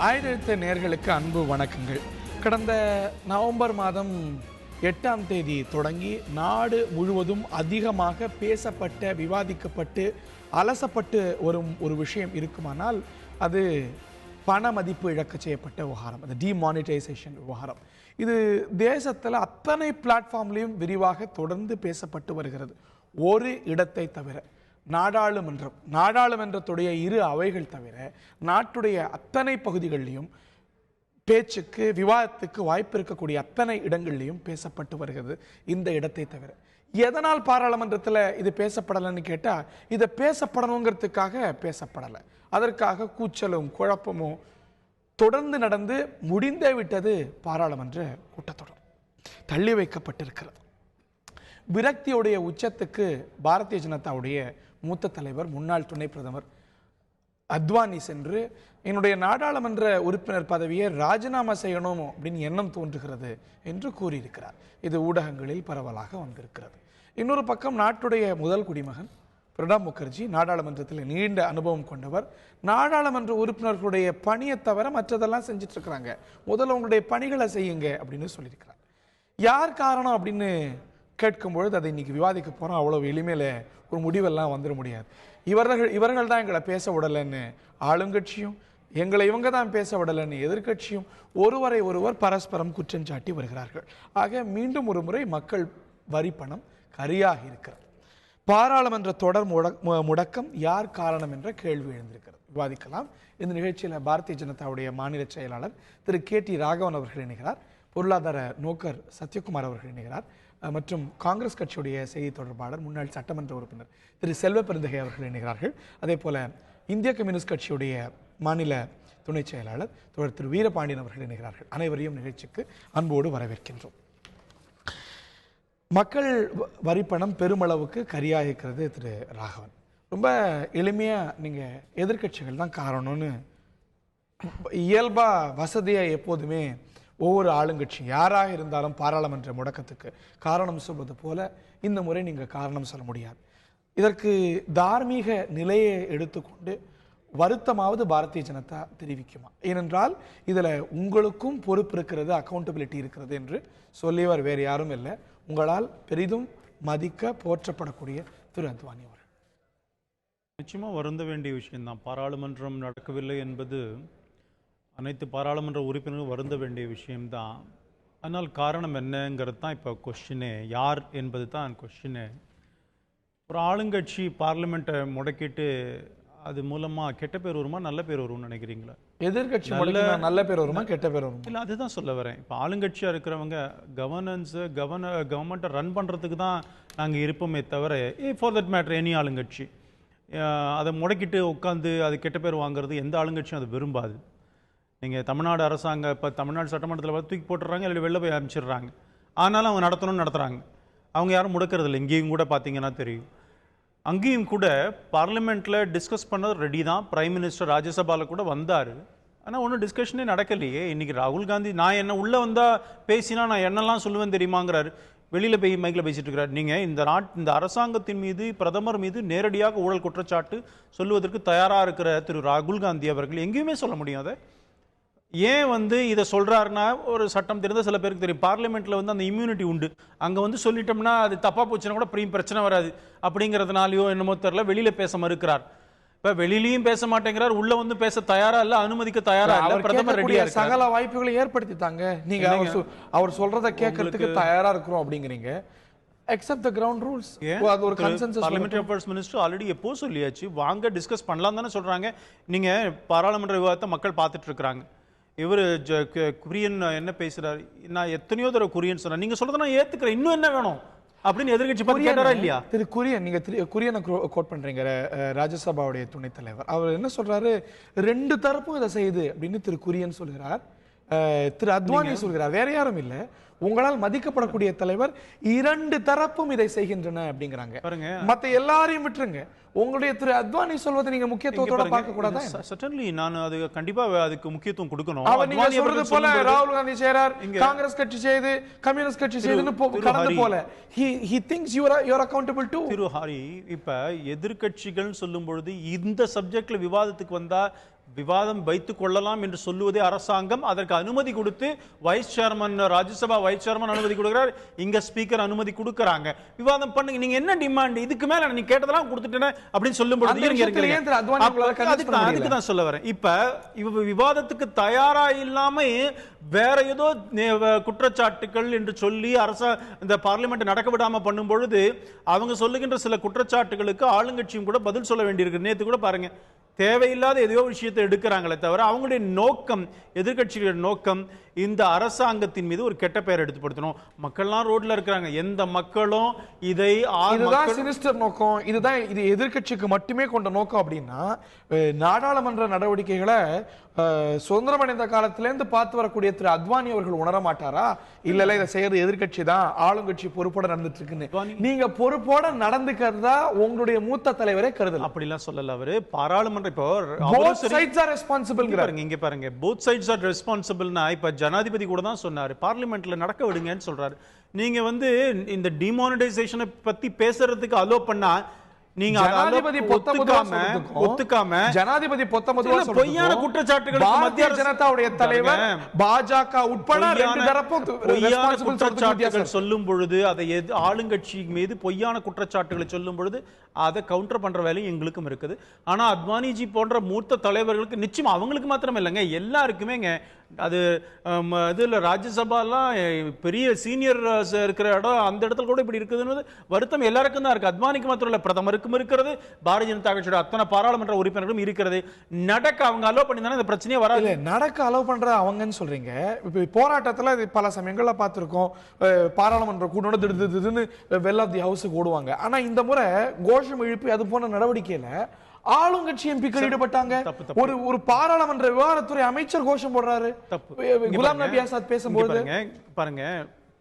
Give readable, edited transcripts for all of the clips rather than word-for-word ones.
ஆயிரத்து நேயர்களுக்கு அன்பு வணக்கங்கள். கடந்த நவம்பர் மாதம் 8ஆம் தேதி தொடங்கி நாடு முழுவதும் அதிகமாக பேசப்பட்ட, விவாதிக்கப்பட்டு, அலசப்பட்டு வரும் ஒரு விஷயம் இருக்குமானால் அது பண மதிப்பு இழக்க செய்யப்பட்ட விவகாரம், அது டிமானிட்டைசேஷன் விவகாரம். இது தேசத்தில் அத்தனை பிளாட்ஃபார்ம்லையும் விரிவாக தொடர்ந்து பேசப்பட்டு வருகிறது. ஒரு இடத்தை தவிர நாடாளுமன்றத்துடைய இரு அவைகள் தவிர நாட்டுடைய அத்தனை பகுதிகளிலும் பேச்சுக்கு, விவாதத்துக்கு வாய்ப்பு இருக்கக்கூடிய அத்தனை இடங்கள்லையும் பேசப்பட்டு வருகிறது. இந்த இடத்தை தவிர எதனால் பாராளுமன்றத்தில் இது பேசப்படலைன்னு கேட்டால், இதை பேசப்படணுங்கிறதுக்காக பேசப்படலை. அதற்காக கூச்சலும் குழப்பமும் தொடர்ந்து நடந்து முடிந்தே விட்டது. பாராளுமன்ற கூட்டத்தொடர் தள்ளி வைக்கப்பட்டிருக்கிறது. விரக்தியுடைய உச்சத்துக்கு பாரதிய ஜனதாவுடைய மூத்த தலைவர், முன்னாள் துணை பிரதமர் அத்வானி சென்று என்னுடைய நாடாளுமன்ற உறுப்பினர் பதவியை ராஜினாமா செய்யணும் அப்படின்னு எண்ணம் தோன்றுகிறது என்று கூறியிருக்கிறார். இது ஊடகங்களில் பரவலாக வந்திருக்கிறது. இன்னொரு பக்கம் நாட்டுடைய முதல் குடிமகன் பிரணாப் முகர்ஜி நாடாளுமன்றத்தில் நீண்ட அனுபவம் கொண்டவர். நாடாளுமன்ற உறுப்பினர்களுடைய பணியை தவிர மற்றதெல்லாம் செஞ்சுட்டு இருக்கிறாங்க, முதல்ல உங்களுடைய பணிகளை செய்யுங்க அப்படின்னு சொல்லியிருக்கிறார். யார் காரணம் அப்படின்னு கேட்கும்பொழுது அதை இன்னைக்கு விவாதிக்க போகிறோம். அவ்வளோ எளிமையில் ஒரு முடிவெல்லாம் வந்துட முடியாது. இவர்கள் தான் எங்களை பேச விடலைன்னு ஆளுங்கட்சியும், எங்களை இவங்க தான் பேச விடலைன்னு எதிர்கட்சியும் ஒருவரை ஒருவர் பரஸ்பரம் குற்றம் சாட்டி வருகிறார்கள். ஆக மீண்டும் ஒரு முறை மக்கள் வரி பணம் கரியாகி இருக்கிறது. பாராளுமன்ற தொடர் முடக்கம் யார் காரணம் என்ற கேள்வி எழுந்திருக்கிறது. விவாதிக்கலாம். இந்த நிகழ்ச்சியில் பாரதிய ஜனதாவுடைய மாநில செயலாளர் திரு KT ராகவன் அவர்கள் இணைகிறார், பொருளாதார நோக்கர் சத்யகுமார் அவர்கள் இணைகிறார், மற்றும் காங்கிரஸ் கட்சியுடைய செய்தி தொடர்பாளர் முன்னாள் சட்டமன்ற உறுப்பினர் திரு செல்வ பெருந்தகை அவர்கள் இணைகிறார்கள். அதே போல இந்திய கம்யூனிஸ்ட் கட்சியுடைய மாநில துணை செயலாளர் தோழர் திரு வீரபாண்டியன் அவர்கள் இணைகிறார்கள். அனைவரையும் நிகழ்ச்சிக்கு அன்போடு வரவேற்கின்றோம். மக்கள் வரிப்பணம் பெருமளவுக்கு கரியாகிறது. திரு ராகவன், ரொம்ப எளிமையாக நீங்கள் எதிர்கட்சிகள் தான் காரணம்னு இயல்பாக வசதியாக எப்போதுமே ஒவ்வொரு ஆளுங்கட்சி யாராக இருந்தாலும் பாராளுமன்ற முடக்கத்துக்கு காரணம் சொல்வது போல இந்த முறை நீங்கள் காரணம் சொல்ல முடியாது. இதற்கு தார்மீக நிலையை எடுத்துக்கொண்டு வருத்தமாவது பாரதிய ஜனதா தெரிவிக்குமா? ஏனென்றால் இதில் உங்களுக்கும் பொறுப்பு இருக்கிறது, அக்கௌண்டபிலிட்டி இருக்கிறது என்று சொல்லியவர் வேறு யாரும் இல்லை, உங்களால் பெரிதும் மதிக்க போற்றப்படக்கூடிய திரு அத்வானி அவர்கள். நிச்சயமாக வருந்த வேண்டிய விஷயம்தான். பாராளுமன்றம் நடக்கவில்லை என்பது அனைத்து பாராளுமன்ற உறுப்பினர்களும் வருந்த வேண்டிய விஷயம்தான். ஆனால் காரணம் என்னங்கிறது தான் இப்போ கொஸ்டினே. யார் என்பது தான் கொஸ்டினே. ஒரு ஆளுங்கட்சி பார்லிமெண்ட்டை முடக்கிட்டு அது மூலமாக கெட்ட பேர் வருமா நல்ல பேர் வரும்னு நினைக்கிறீங்களா? எதிர்கட்சி நல்ல பேர் வருமா கெட்ட பேர் வருமா? இல்லை, அதுதான் சொல்ல வரேன். இப்போ ஆளுங்கட்சியாக இருக்கிறவங்க கவர்மெண்ட்டை ரன் பண்ணுறதுக்கு தான் நாங்கள் இருப்போமே தவிர, ஃபார் தட் மேட்டர் எனி ஆளுங்கட்சி அதை முடக்கிட்டு உட்காந்து அது கெட்ட பேர் வாங்குறது எந்த ஆளுங்கட்சியும் அது விரும்பாது. நீங்கள் தமிழ்நாடு அரசாங்கம் இப்போ தமிழ்நாடு சட்டமன்றத்தில் தூக்கி போட்டுடுறாங்க, இல்லை வெளில போய் அனுப்பிச்சிடுறாங்க. ஆனாலும் அவங்க நடத்துகிறாங்க. அவங்க யாரும் முடக்கிறது இல்லை. இங்கேயும் கூட பார்த்தீங்கன்னா தெரியும், அங்கேயும் கூட பார்லிமெண்ட்டில் டிஸ்கஸ் பண்ணது ரெடி தான். பிரைம் மினிஸ்டர் ராஜ்யசபாவில் கூட வந்தார். ஆனால் ஒன்றும் டிஸ்கஷனே நடக்கலையே. இன்றைக்கி ராகுல் காந்தி நான் என்ன உள்ளே வந்தால் பேசினா நான் என்னெல்லாம் சொல்லுவேன் தெரியுமாங்கிறாரு. வெளியில் போய் மைக்கில் பேசிட்டு இருக்கிறார். நீங்கள் இந்த அரசாங்கத்தின் மீது, பிரதமர் மீது நேரடியாக ஊழல் குற்றச்சாட்டு சொல்லுவதற்கு தயாராக இருக்கிற திரு ராகுல் காந்தி அவர்கள் எங்கேயுமே சொல்ல முடியாது. ஏன் இதை சொல்கிறாருன்னா, ஒரு சட்டம் தெரிந்த சில பேருக்கு தெரியும், பார்லிமெண்ட்டில் அந்த இம்யூனிட்டி உண்டு. அங்கே சொல்லிட்டோம்னா அது தப்பாக போச்சுன்னா கூட பிரச்சனை வராது அப்படிங்கிறதுனாலையோ என்னமோ தெரியல வெளியில் பேச மறுக்கிறார். இப்போ வெளியிலையும் பேச மாட்டேங்கிறார், உள்ள பேச தயாரா இல்லை, அனுமதிக்க தயாரா இல்லை. பிரதமர் ரெடியா சகல வாய்ப்புகளை ஏற்படுத்தித்தாங்க. நீங்க அவர் சொல்றதை கேட்கறதுக்கு தயாரா இருக்கிறோம் அப்படிங்கிறீங்க. Accept the ground rules. அது ஒரு consensus. Parliamentary affairs minister already எப்போ சொல்லியாச்சு, வாங்க டிஸ்கஸ் பண்ணலாம் தானே சொல்றாங்க. நீங்க பாராளுமன்ற விவாதத்தை மக்கள் பார்த்துட்டு இருக்கிறாங்க. இவர் குரியன் என்ன பேசுறாரு, நான் எத்தனையோ தடவை குரியன் சொன்னேன், நீங்க சொல்றதை நான் ஏத்துக்கிறேன், இன்னும் என்ன வேணும் அப்படின்னு எதிர்கட்சி பார்த்து கேட்டாரா இல்லையா? திரு குரியன், நீங்க குரியனை கோட் பண்றீங்க, ராஜ்யசபாவுடைய துணைத் தலைவர். அவர் என்ன சொல்றாரு, ரெண்டு தரப்பும் இதை செய்யுது அப்படின்னு திரு குரியன் சொல்கிறார். திரு அத்வானி சொல்கிறார், வேற யாரும் இல்லை, உங்களால் மதிக்கப்படக்கூடிய தலைவர். இரண்டு தரப்பும் இதை செய்கின்றன அப்படிங்கிறாங்க. பாருங்க, மத்த எல்லாரையும் விட்டுருங்க, உங்களுடைய திரு அத்வானி சொல்வதை நீங்க முக்கியத்துவத்தோட பார்க்க கூடாதா? சட்டன்லி நான் அது கண்டிப்பா அதுக்கு முக்கியத்துவம் கொடுக்கணும். அவர் நீங்க சொல்றது போல ராகுல் காந்தி செய்றார், காங்கிரஸ் கட்சி செய்து, கம்யூனிஸ்ட் கட்சி செய்துன்னு கடந்து போல he thinks you are accountable too. திரு ஹரி, இப்ப எதிர்க்கட்சிகள் சொல்லும் பொழுது இந்த சப்ஜெக்ட்ல விவாதத்துக்கு வந்தா விவாதம் வைத்துக் கொள்ளலாம் என்று சொல்லுவதே அரசாங்கம். அதற்கு அனுமதி கொடுத்து vice chairman, Rajya Sabha vice chairman அனுமதி கொடுக்கிறார், இங்க ஸ்பீக்கர் அனுமதி கொடுக்கறாங்க. விவாதம் பண்ணுங்க. நீங்க என்ன டிமாண்ட்? இதுக்கு மேல நீ கேட்டதெல்லாம் கொடுத்துட்டேன் அப்படின்னு சொல்லும் பொழுது அதுக்கு தான் சொல்ல வரேன். இப்ப விவாதத்துக்கு தயாரா இல்லாம வேற ஏதோ குற்றச்சாட்டுகள் என்று சொல்லி இந்த பார்லிமெண்ட் நடக்க விடாம பண்ணும் பொழுது அவங்க சொல்லுகின்ற சில குற்றச்சாட்டுகளுக்கு ஆளுங்கட்சியும் கூட பதில் சொல்ல வேண்டியிருக்கு. நேத்து கூட பாருங்க, தேவையில்லாத ஏதோ விஷயத்தை எடுக்கிறாங்களே தவிர அவங்களுடைய நோக்கம், எதிர்கட்சிகளுடைய நோக்கம் இந்த அரசாங்கத்தின் மீது ஒரு கெட்ட பெயர் எடுத்துப்படுத்தணும். மக்கள்லாம் ரோட்ல இருக்கிறாங்க, எந்த மக்களும் இதை சினிஸ்டர் நோக்கம், இதுதான் இது எதிர்கட்சிக்கு மட்டுமே கொண்ட நோக்கம் அப்படின்னா நாடாளுமன்ற நடவடிக்கைகளை சுதந்திரம் அடைந்த காலத்திலேருந்து பார்த்து வரக்கூடிய திரு அத்வானி அவர்கள் உணர மாட்டாரா? இல்ல இதை செய்யறது எதிர்கட்சி தான், ஆளுங்கட்சி பொறுப்போட நடந்துட்டு இருக்குன்னு நீங்க பொறுப்போட நடந்துக்கிறதா உங்களுடைய மூத்த தலைவரே கருதல். அப்படிலாம் சொல்லல அவரு. பாராளுமன்ற இப்போ both sides are responsible. இங்க பாருங்க, both sides are responsible னா இப்ப ஜனாதிபதி கூட தான் சொன்னாரு, பார்லிமெண்ட்ல நடக்க விடுங்கன்னு சொல்றாரு. நீங்க இந்த டிமானிடைசேஷனை பத்தி பேசுறதுக்கு அலோ பண்ணா நீங்க ஜனாதிபதி ஒத்துக்காம ஜனாதிபதி பொய்யான குற்றச்சாட்டுகள் பாரதிய ஜனதாவுடைய தலைவர் பாஜக உட்பட ரெண்டு தரப்பும் குற்றச்சாட்டுகள் சொல்லும் பொழுது அதை ஆளுங்கட்சி மீது பொய்யான குற்றச்சாட்டுகளை சொல்லும் பொழுது அதை கவுண்டர் பண்ற வேலையும் எங்களுக்கும் இருக்குது. ஆனா அத்வானிஜி போன்ற மூத்த தலைவர்களுக்கு நிச்சயம், அவங்களுக்கு மாத்திரம் இல்லைங்க, எல்லாருக்குமேங்க அது இதுல ராஜ்யசபாலாம் பெரிய சீனியர் இருக்கிற இடம், அந்த இடத்துல கூட இப்படி இருக்குதுன்னு வருத்தம் எல்லாருக்கும் தான் இருக்கு. அத்வானிக்கு மாத்திரம் இல்ல, பிரதமருக்கும் இருக்கிறது, பாரதிய ஜனதா கட்சியோட அத்தனை பாராளுமன்ற உறுப்பினர்களும் இருக்கிறது. நடக்க அவங்க அலோவ் பண்ணிருந்தானே இந்த பிரச்சனையே வராது. நடக்க அலோவ் பண்ற அவங்கன்னு சொல்றீங்க. இப்ப போராட்டத்துல பல சமயங்கள்ல பார்த்திருக்கோம், பாராளுமன்ற கூட்டோட திடுன்னு வெல் ஆஃப் தி ஹவுஸுக்கு ஓடுவாங்க. ஆனா இந்த முறை கோஷம் எழுப்பி அது போன்ற நடவடிக்கையில ஆளுங்கட்சி எம்பிக்கள் ஈடுபட்டாங்க. ஒரு பாராளுமன்ற விவகாரத்துறை அமைச்சர் கோஷம் போடுறாரு. குலாம் நபி ஆசாத் பேசும்போது பாருங்க,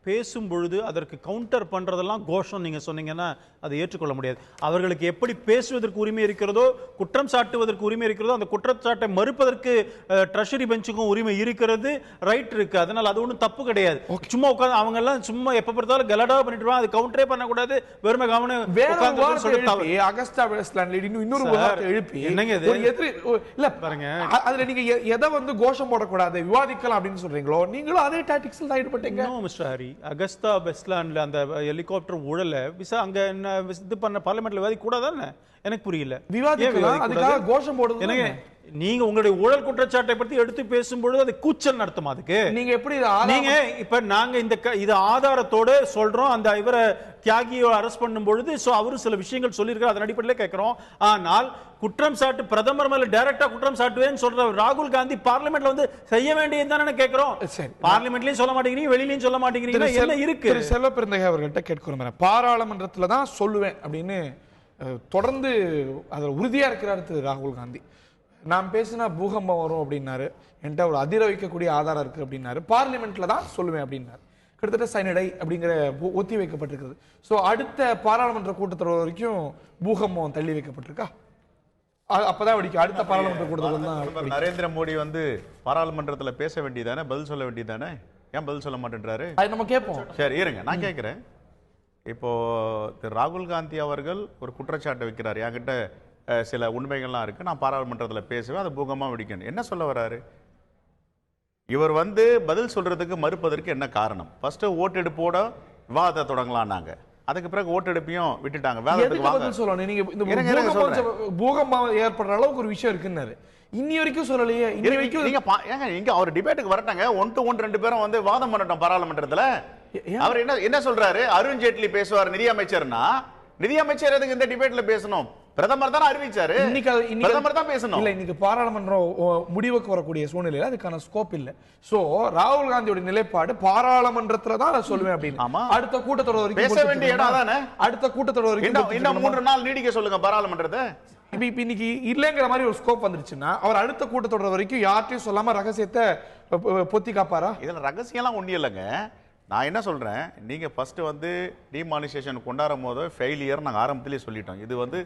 பேசும் பொழுது அதற்கு கவுண்டர் பண்றதெல்லாம் கோஷம் நீங்க சொன்னீங்கன்னா அதை ஏற்றுக்கொள்ள முடியாது. அவர்களுக்கு எப்படி பேசுவதற்கு உரிமை இருக்கிறதோ, குற்றம் சாட்டுவதற்கு உரிமை இருக்கிறதோ, அந்த குற்றச்சாட்டை மறுப்பதற்கு ட்ரெஷரி பெஞ்சுக்கும் உரிமை இருக்கிறது, ரைட் இருக்கு. அதனால அது ஒன்றும் தப்பு கிடையாது. சும்மா உட்காந்து அவங்க எல்லாம் சும்மா எப்ப பார்த்தாலும் கலடா பண்ணிட்டு அது கவுண்டரே பண்ணக்கூடாது. வெறுமை கவனம் அகஸ்டா வெஸ்ட்லேண்ட்ல இன்னொரு வார்த்தை எழுப்பி என்னங்க இல்ல பாருங்க, அதுல நீங்க எதை கோஷம் போடக்கூடாது விவாதிக்கலாம் அப்படின்னு சொல்றீங்களோ, நீங்களும் அதே டாக்டிக்ஸ்ல தான் ஈடுபட்டீங்க. மிஸ்டர் ஹரி, அகஸ்டா வெஸ்ட்லேண்ட்ல அந்த ஹெலிகாப்டர் ஊழல விசா அங்க என்ன இது பண்ண பார்லிமெண்ட்ல விவாதி கூடாதானே? எனக்கு புரியல. விவாதிக்கலாம், அதுக்காக கோஷம் போடுறது என்னங்க? நீங்க உங்களுடைய ஊழல் குற்றச்சாட்டை பத்தி எடுத்து பேசும்பொழுது அது கூச்சல் நடத்தும். அதுக்கு நீங்க எப்படி நீங்க இப்ப நாங்க இது ஆதாரத்தோட சொல்றோம். அந்த இவரை தியாகியை அரெஸ்ட் பண்ணும் பொழுது அவரு சில விஷயங்கள் சொல்லியிருக்காரு, அதன் அடிப்படையில் கேட்கிறோம். ஆனால் குற்றம் சாட்டு பிரதமர் மேல டைரக்டா குற்றம் சாட்டுவேன்னு சொல்ற ராகுல் காந்தி பார்லிமெண்ட்ல செய்ய வேண்டியது தானே கேட்கிறோம். பார்லிமெண்ட்லயும் சொல்ல மாட்டேங்கிறீங்க, வெளியிலயும் சொல்ல மாட்டேங்கிறீங்க, என்ன இருக்கு? செல்வ பெருந்தகை அவர்கள்ட்ட கேட்கிறோம், பாராளுமன்றத்துல தான் சொல்லுவேன் அப்படின்னு தொடர்ந்து அதுல உறுதியா இருக்கிறார் திரு ராகுல் காந்தி. நான் பேசினா பூகம்பம் வரும் அப்படின்னாரு, என்கிட்ட ஒரு அதிர வைக்கக்கூடிய ஆதாரம் இருக்கு அப்படின்னாரு, பார்லிமெண்ட்ல தான் சொல்லுவேன் அப்படின்னாரு. கிட்டத்தட்ட சைனடை அப்படிங்கிற ஒத்தி வைக்கப்பட்டிருக்கிறது. ஸோ அடுத்த பாராளுமன்ற கூட்டத்தொடர் வரைக்கும் பூகம்பம் தள்ளி வைக்கப்பட்டிருக்கா? அப்பதான் வெடிக்கும். அடுத்த பாராளுமன்ற கூட்டத்தொடர் தான். நரேந்திர மோடி பாராளுமன்றத்துல பேச வேண்டியதானே, பதில் சொல்ல வேண்டியதானே, ஏன் பதில் சொல்ல மாட்டேன்றாரு? அது நம்ம கேட்போம். சரி இருங்க, நான் கேட்கிறேன். இப்போ திரு ராகுல் காந்தி அவர்கள் ஒரு குற்றச்சாட்டு வைக்கிறார், என்கிட்ட சில உண்மைகள்லாம் இருக்கு, நான் பாராளுமன்றத்தில் பேசுவேன், அது பூகமா வெடிக்கணும். என்ன சொல்ல வராரு? இவர் பதில் சொல்றதுக்கு மறுப்பதற்கு என்ன காரணம்? ஃபர்ஸ்ட் ஓட்டெடுப்போட விவாதத்தை தொடங்கலாம்னாங்க, அதுக்கு பிறகு ஓட்டெடுப்பையும் விட்டுட்டாங்க. பூகம்பம் ஏற்படுற அளவுக்கு ஒரு விஷயம் இருக்குன்னாரு, இன்னி வரைக்கும் சொல்லலையே. இன்னி வரைக்கும் இங்க அவர் டிபேட்டுக்கு வரட்டாங்க, 1 to 1 2 பேரும் வாதம் பண்ணட்டும் பாராளுமன்றத்துல. அவர் என்ன சொல்றாரு? அருண் ஜேட்லி பேசுவார் நிதியமைச்சர்னா, நிதியமைச்சர் எதுக்கு இந்த டிபேட்ல பேசணும்? பிரதமர் தான் அறிவிச்சாரு, பிரதமர் தான் பேசணும். இல்ல, இன்னைக்கு பாராளுமன்றம் முடிவுக்கு வரக்கூடிய சூழ்நிலையில அதுக்கான ஸ்கோப் இல்ல. சோ ராகுல் காந்தியோட நிலைப்பாடு பாராளுமன்றத்துல தான் நான் சொல்லுவேன் அப்படின்னு. அடுத்த கூட்டத்தொடர் வரைக்கும் பேச வேண்டிய இடம் தானே. அடுத்த கூட்டத்தொடர் வரைக்கும் இன்னும் 3 நாள் நீடிக்க சொல்லுங்க பாராளுமன்றத்தை. இப்ப இன்னைக்கு இல்லங்கிற மாதிரி ஒரு ஸ்கோப் வந்துருச்சுன்னா அவர் அடுத்த கூட்டத்தொடர் வரைக்கும் யார்ட்டையும் சொல்லாம ரகசியத்தை பொத்தி காப்பாரா? இதுல ரகசியம் எல்லாம் ஒண்ணு இல்லைங்க. நான் என்ன சொல்றேன், நீங்க ஃபர்ஸ்ட் வந்து டிமானிசேஷன் கொண்டாடும் போது ஃபெயிலியர் நாங்கள் ஆரம்பத்திலேயே சொல்லிட்டோம். இது வந்து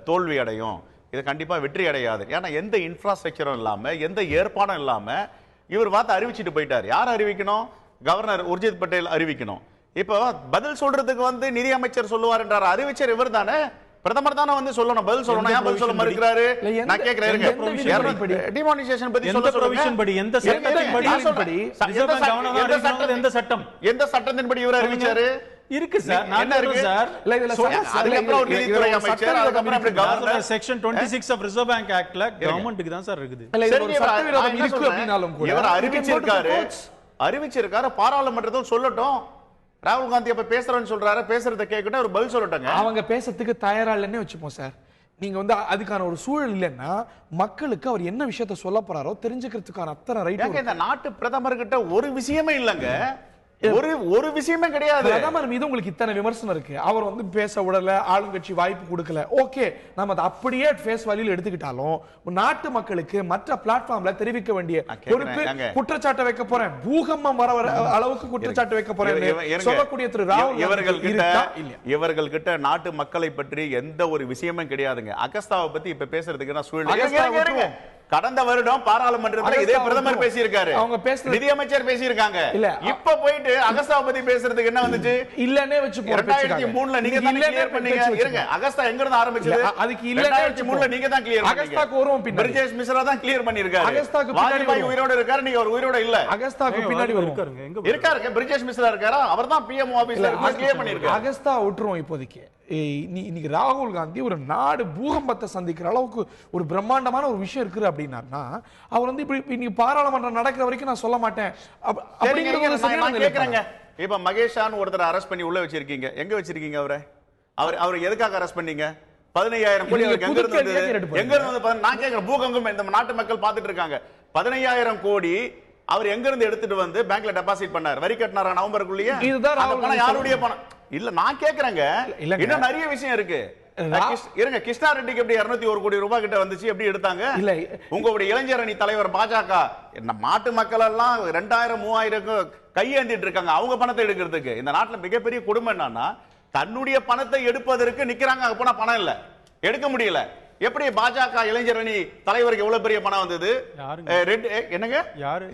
தோல்வி அடையும், இது கண்டிப்பா வெற்றி அடையாது. ஏன்னா எந்த இன்ஃப்ராஸ்ட்ரக்சரும் இல்லாம எந்த ஏற்பாடும் இல்லாம இவர் பார்த்து அறிவிச்சிட்டு போயிட்டார். யார் அறிவிக்கணும்? கவர்னர் உர்ஜித் பட்டேல் அறிவிக்கணும். இப்போ பதில் சொல்றதுக்கு வந்து நிதி அமைச்சர் சொல்லுவார் என்றார். அறிவிச்சர் இவர் தானே, பிரதமர் தானே வந்து சொல்லணும், பதில் சொல்லணும். ஏன் பதில் சொல்ல மறுக்கிறாரு? நான் கேக்குறேன், டிமானிசேஷன் பத்தி சொல்ல சொல்லுங்க. எந்த சட்டம், எந்த சட்டத்தின்படி இவர் அறிவிச்சாரு? இருக்கு சார், என்ன இருக்கு சார்? அதுக்கப்புறம் ஒரு நிதித்துறை அமைச்சர், அதுக்கப்புறம் அப்படி governor. Section 26 of reserve bank ஆக்ட்ல கவர்மெண்ட்டுக்கு தான் சார் இருக்குது. இவர் அறிவிச்சிருக்காரு, பாராளுமன்றத்தில் சொல்லட்டும். ராகுல் காந்தி அப்ப பேசுறேன்னு சொல்றாரு, பேசுறத கேட்கட்டும், ஒரு பதில் சொல்லட்டுங்க. அவங்க பேசுறதுக்கு தயாரா இல்லைன்னே வச்சுப்போம் சார். நீங்க வந்து அதுக்கான ஒரு சூழல் இல்லைன்னா மக்களுக்கு அவர் என்ன விஷயத்த சொல்ல போறாரோ தெரிஞ்சுக்கிறதுக்கான அத்தனை ரைட். இந்த நாட்டு பிரதமர் கிட்ட ஒரு விஷயமே இல்லங்க, ஒரு விஷயமே கிடையாது. பிரதமர் மீது உங்களுக்கு இத்தனை விமர்சனம் இருக்கு. அவர் வந்து பேச விடல, ஆளுங்கட்சி வாய்ப்பு கொடுக்கல. ஓகே, நம்ம அதை அப்படியே ஃபேஸ் வேல்யூல எடுத்துக்கிட்டாலும் நாட்டு மக்களுக்கு மற்ற பிளாட்ஃபார்ம்ல தெரிவிக்க வேண்டிய பொறுப்பு. குற்றச்சாட்டை வைக்க போறேன், பூகம்பம் வர அளவுக்கு குற்றச்சாட்டு வைக்க போறேன் சொல்லக்கூடிய திரு ராகுல் இவர்கள் கிட்ட நாட்டு மக்களை பற்றி எந்த ஒரு விஷயமும் கிடையாதுங்க. அகஸ்தாவை பத்தி இப்ப பேசுறதுக்கு நான் சூழ்நிலை. கடந்த வருடம் பாராளுமன்றத்தில் இதே பிரதமர் பேசியிருக்காரு, அவங்க பேச நிதி அமைச்சர் பேசியிருக்காங்க. இல்ல இப்ப போயிட்டு அகஸ்தாவை பத்தி பேசுறதுக்கு என்ன வந்துச்சு? இல்லனே வச்சு 2003ல நீங்க தான் கிளியர் பண்ணீங்க. இருங்க, அகஸ்தா எங்க இருந்து ஆரம்பிச்சது? அதுக்கு இல்லனே 2003ல நீங்க தான் கிளியர் பண்ணீங்க. அகஸ்தாக்கு வருவோம் பின்னாடி. பிரிஜேஷ் மிஸ்ரா தான் கிளியர் பண்ணிருக்காரு. அகஸ்தாக்கு பின்னாடி உயிரோட இருக்காரு, நீங்க ஒரு உயிரோட இல்ல. அகஸ்தாக்கு பின்னாடி வருவாங்க. இருக்காரு, பிரிஜேஷ் மிஸ்ரா இருக்காரா? அவர்தான் பிஎம்ஓ ஆபீஸ்ல இருந்து கிளியர் பண்ணிருக்காரு. அகஸ்தா விட்டுறோம் இப்போதைக்கு. இன்னைக்கு ராகுல் காந்தி ஒரு நாடு பூகம்பத்தை சந்திக்கிற அளவுக்கு ஒரு பிரம்மாண்டமான ஒரு விஷயம் இருக்கு அப்படின்னா அவர் வந்து இப்படி இன்னைக்கு பாராளுமன்றம் நடக்கிற வரைக்கும் நான் சொல்ல மாட்டேன் கேக்குறேங்க. இப்ப மகேஷான் ஒருத்தர் அரெஸ்ட் பண்ணி உள்ள வச்சிருக்கீங்க, எங்க வச்சிருக்கீங்க அவரை? அவர் எதுக்காக அரெஸ்ட் பண்ணீங்க? 15,000 கோடி எங்க இருந்து? நான் கேக்குறேன், பூகம்பம் இந்த நாட்டு மக்கள் பார்த்துட்டு இருக்காங்க. 15,000 கோடி அவர் எங்க இருந்து எடுத்துட்டு வந்து பேங்க்ல டெபாசிட் பண்ணார்? வரி கட்டினாரா நவம்பருக்குள்ளேயே? இதுதான் யாருடைய பணம்? இல்ல நான் கேக்குறேங்க, இன்னும் நிறைய விஷயம் இருக்கு. இருங்க, கிருஷ்ணா ரெட்டிக்கு எப்படி 201 கோடி ரூபாய் கிட்ட வந்துச்சு, எப்படி எடுத்தாங்க? இல்ல உங்களுடைய இளைஞர் அணி தலைவர் பாஜக நாட்டு மக்கள் எல்லாம் 2000 3000 கையேந்திட்டு இருக்காங்க அவங்க பணத்தை எடுக்கிறதுக்கு. இந்த நாட்டுல மிகப்பெரிய கொடுமை என்னன்னா, தன்னுடைய பணத்தை எடுப்பதற்கு நிக்கிறாங்க, அங்க போனா பணம் இல்ல, எடுக்க முடியல. எப்படி பாஜக இளைஞர் அணி தலைவருக்கு எவ்வளவு பெரிய பணம் வந்தது? என்னங்க,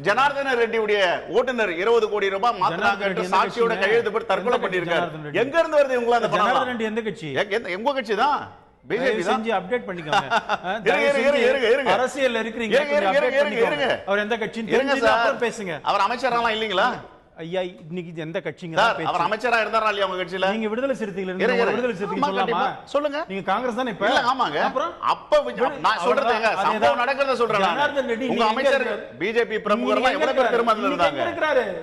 ஜனார்தன ரெட்டியுடைய ஓட்டுநர் 20 கோடி ரூபாய் மாத்தினாங்க, சாட்சியோட கையெழுத்து போட்டு தற்கொலை பண்ணிருக்காரு. எங்க இருந்து வருது உங்களுக்கு அந்த பணம்? எந்த கட்சி? எங்க கட்சி தான், பிஜேபி தான். அப்டேட் பண்ணிக்கோங்க. அரசியல்ல இருக்கீங்க, அவர் எந்த கட்சின்னு தெரிஞ்சு அப்புறம் பேசுங்க. அவர் அமைச்சராலாம் இல்லீங்களா? ஐயா, இன்னைக்கு எந்த கட்சிங்க அவர் அமைச்சரா இருந்தாரா இல்லையா உங்க கட்சியில? நீங்க விடுதலை சிறுத்தைகள் விடுதலை சிறுத்தைகள் சொல்லலாமா? சொல்லுங்க. நீங்க காங்கிரஸ் தானே இப்ப? ஆமாங்க. அப்ப நான் சொல்றேங்க, சம்பவம் நடக்கிறத சொல்றேன். உங்க அமைச்சர் பிஜேபி பிரமுகர் எல்லாம் எவ்வளவு பேர் திருமணத்துல இருந்தாங்க?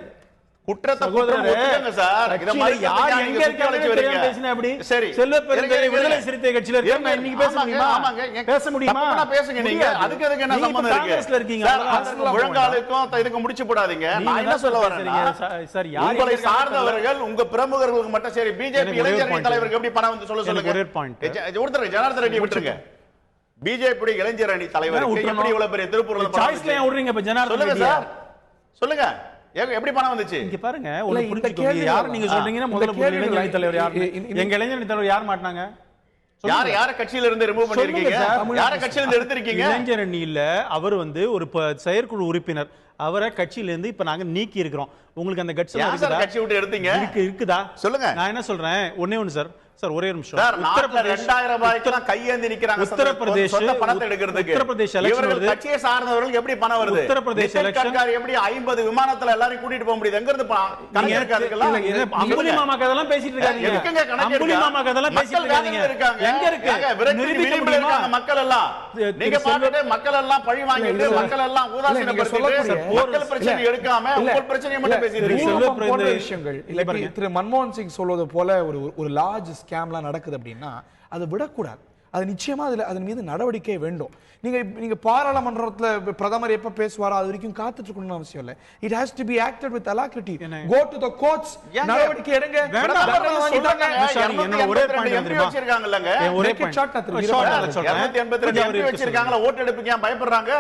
குற்றத்தை ஒத்துக்கங்க சார். இத மாதிரி யார் எங்க இருக்காங்க பேசினா எப்படி? சரி, செல்வப்பெருந்தகை விடுதலை சிறுத்தை கட்சியில இருக்காங்க, இன்னைக்கு பேச முடியுமா? ஆமாங்க, பேச முடியுமா? பேசுங்க நீங்க. அதுக்கு என்ன சம்பந்தம் இருக்கு? காங்கிரஸ்ல இருக்கீங்க, முழங்காலுக்கும் இதுக்கு முடிச்சு போடாதீங்க. நான் என்ன சொல்ல வரேன் சார், உங்களை சார்ந்தவர்கள் உங்க பிரமுகர்களுக்கு மட்டும் சரி, பிஜேபி இளைஞர் தலைவருக்கு எப்படி பணம் வந்து சொல்லுங்க. ஒரே பாயிண்ட் ஒருத்தர் ஜனார்தன் ரெட்டி விட்டுருங்க. பிஜேபி இளைஞர் அணி தலைவருக்கு எப்படி இவ்வளவு பெரிய திருப்பூர்ல சாய்ஸ்ல ஏன் விடுறீங்க? இப்ப ஜனார்தன் சொல்லுங்க சார், சொல்லுங்க எப்படி பணம் வந்துச்சு? இங்க பாருங்க, ஒரு புரிஞ்சுக்கோங்க. யார் நீங்க சொல்றீங்கன்னா முதல்ல இளைஞர் அணி தலைவர் யார்? எங்க இளைஞர் அணி தலைவர் யார் மாட்டாங்க? யார கட்சியில இருந்து ரிமூவ் பண்ணிருக்கீங்க? யார கட்சியில இருந்து எடுத்திருக்கீங்க? இளைஞர் அணி இல்ல, அவர் வந்து ஒரு செயற்குழு உறுப்பினர். அவரை கட்சியில இருந்து இப்ப நாங்க நீக்கி இருக்கிறோம். உங்களுக்கு அந்த கட்சி விட்டு எடுத்தீங்க இருக்குதா? சொல்லுங்க. நான் என்ன சொல்றேன், ஒண்ணு சார் ஒரே நிமிஷம். உத்தரப்பிரதேச 2000 ரூபாய்க்கு கையேந்தி நிக்கிறாங்க. உத்தரப்பிரதேச பணத்தை எடுக்கிறதுக்கு உத்தரப்பிரதேச எலெக்ஷன் வருது. கட்சியை சார்ந்தவர்கள் எப்படி பணம் வருது? உத்தரப்பிரதேச எலெக்ஷன் எப்படி 50 விமானத்துல எல்லாரும் கூட்டிட்டு போக முடியுது? எங்க இருந்து கணக்கு இருக்காதுங்களா? அம்புலி மாமா கதெல்லாம் பேசிட்டு இருக்காங்க. எங்கங்க கணக்கு இருக்கு? அம்புலி மாமா கதெல்லாம் பேசிட்டு இருக்காங்க. எங்க இருக்கு? நிரூபிக்க இருக்காங்க மக்கள் எல்லாம். நீங்க பாத்துட்டு மக்கள் எல்லாம் பழி வாங்கிட்டு மக்கள் எல்லாம் உதாசீனப்படுத்திட்டு மக்கள் பிரச்சனை எடுக்காம உங்க பிரச்சனையை மட்டும் பேசிட்டு இருக்கீங்க. விஷயங்கள் இல்ல, திரு மன்மோகன் சிங் சொல்வது போல ஒரு லார்ஜ் ஸ்கேம்லாம் நடக்குது அப்படின்னா அதை விடக்கூடாது. அது நிச்சயமா அதன் மீது நடவடிக்கை வேண்டும். நீங்க பாராளுமன்றத்தில் பிரதமர் எப்ப பேசுவாரோ அது வரைக்கும் காத்துட்டு இருக்கணும்னு அவசியம் இல்லை. It has to be acted with alacrity. Go to the courts, நடவடிக்கை எடுங்க. ஒரே பாயிண்ட் வச்சிருக்காங்கலங்க, ஒரே பாயிண்ட் வச்சிருக்காங்களா, ஓட்டு எடுப்பீங்க பயப்படுறாங்க,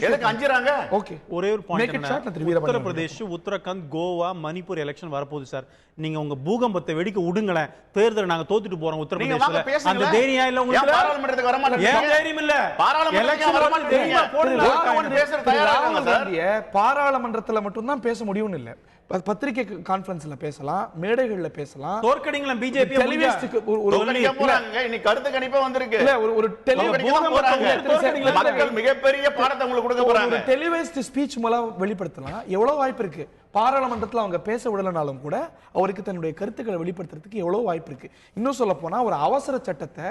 எதுக்கு அஞ்சுறாங்க? ஓகே, ஒரே ஒரு பாயிண்ட். உத்தரப்பிரதேஷ், உத்தரகாண்ட், கோவா, மணிப்பூர் எலெக்ஷன் வரப்போகுது சார். நீங்க உங்க பூகம்பத்தை வெடிக்க விடுங்களேன். தேர்தல் நாங்க தோத்துட்டு போறோம் உத்தரப்பிரதேசல. அந்த தைரியம் இல்ல உங்களுக்கு? பாராளுமன்றத்துக்கு வர மாட்டீங்க. ஏன் தைரியம் இல்ல? பாராளுமன்றத்துல மட்டும் தான் பேச முடியும்னு இல்ல, பத்திரிகை கான்ஃபரன்ஸ்ல பேசலாம், மேடைகள்ல பேசலாம். தோற்கடிங்களா பிஜேபி? இன்னைக்கு கருத்து கணிப்பே வந்திருக்கு. இல்ல, ஒரு மக்கள் மிகப்பெரிய பாடத்தை உங்களுக்கு கொடுக்க போறாங்க. ஒரு டெலிவைஸ்ட் ஸ்பீச் மூலம் வெளிப்படுத்தலாம். எவ்வளவு வாய்ப்பு இருக்கு. பாராளுமன்றத்தில் அவங்க பேச விடலனாலும் கூட அவருக்கு தன்னுடைய கருத்துக்களை வெளிப்படுத்துறதுக்கு எவ்வளவு வாய்ப்பு இருக்கு. இன்னும் சொல்ல போனா ஒரு அவசர சட்டத்தை,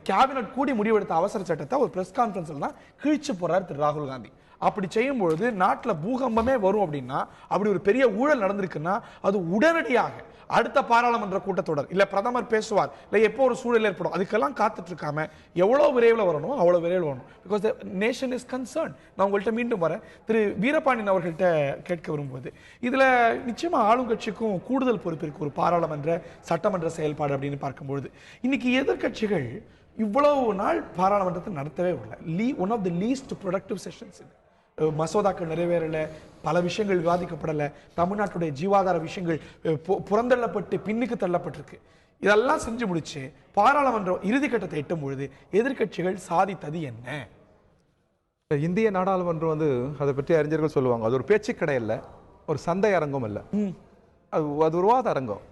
கேபினட் கூடி முடிவெடுத்த அவசர சட்டத்தை ஒரு பிரஸ் கான்ஃபரன்ஸ்ல தான் கிழிச்சு போறாரு திரு ராகுல் காந்தி. அப்படி செய்யும் பொழுது நாட்டில் பூகம்பமே வரும். அப்படின்னா அப்படி ஒரு பெரிய ஊழல் நடந்திருக்குன்னா அது உடனடியாக அடுத்த பாராளுமன்ற கூட்டத்தொடர் இல்ல பிரதமர் பேசுவார் இல்ல எப்போ ஒரு சூழல் ஏற்படும் அதுக்கெல்லாம் காத்துட்டு இருக்காம எவ்வளவு விரைவில் வரணும் அவ்வளவு விரைவில் வரணும். Because the nation is concern. நான் உங்கள்கிட்ட மீண்டும் வரேன். திரு வீரபாண்டியன் அவர்கள்ட்ட கேட்க வரும்போது இதுல நிச்சயமா ஆளுங்கட்சிக்கும் கூடுதல் பொறுப்பு இருக்கு ஒரு பாராளுமன்ற சட்டமன்ற செயல்பாடு அப்படின்னு பார்க்கும்பொழுது. இன்னைக்கு எதிர்கட்சிகள் இவ்வளவு நாள் பாராளுமன்றத்தை நடத்தவே இல்லை. One of the least productive sessions. மசோதாக்கள் நிறைவேறல, பல விஷயங்கள் விவாதிக்கப்படலை, தமிழ்நாட்டுடைய ஜீவாதார விஷயங்கள் புறந்தள்ளப்பட்டு பின்னுக்கு தள்ளப்பட்டிருக்கு. இதெல்லாம் செஞ்சு முடிச்சு பாராளுமன்றம் இறுதி கட்டத்தை எட்டும் பொழுது எதிர்கட்சிகள் சாதித்தது என்ன? இந்திய நாடாளுமன்றம் அதை பற்றி அறிஞர்கள் சொல்லுவாங்க, அது ஒரு பேச்சு கடை இல்லை, ஒரு சந்தை அரங்கம் இல்லை, அது ஒரு வாத அரங்கம்.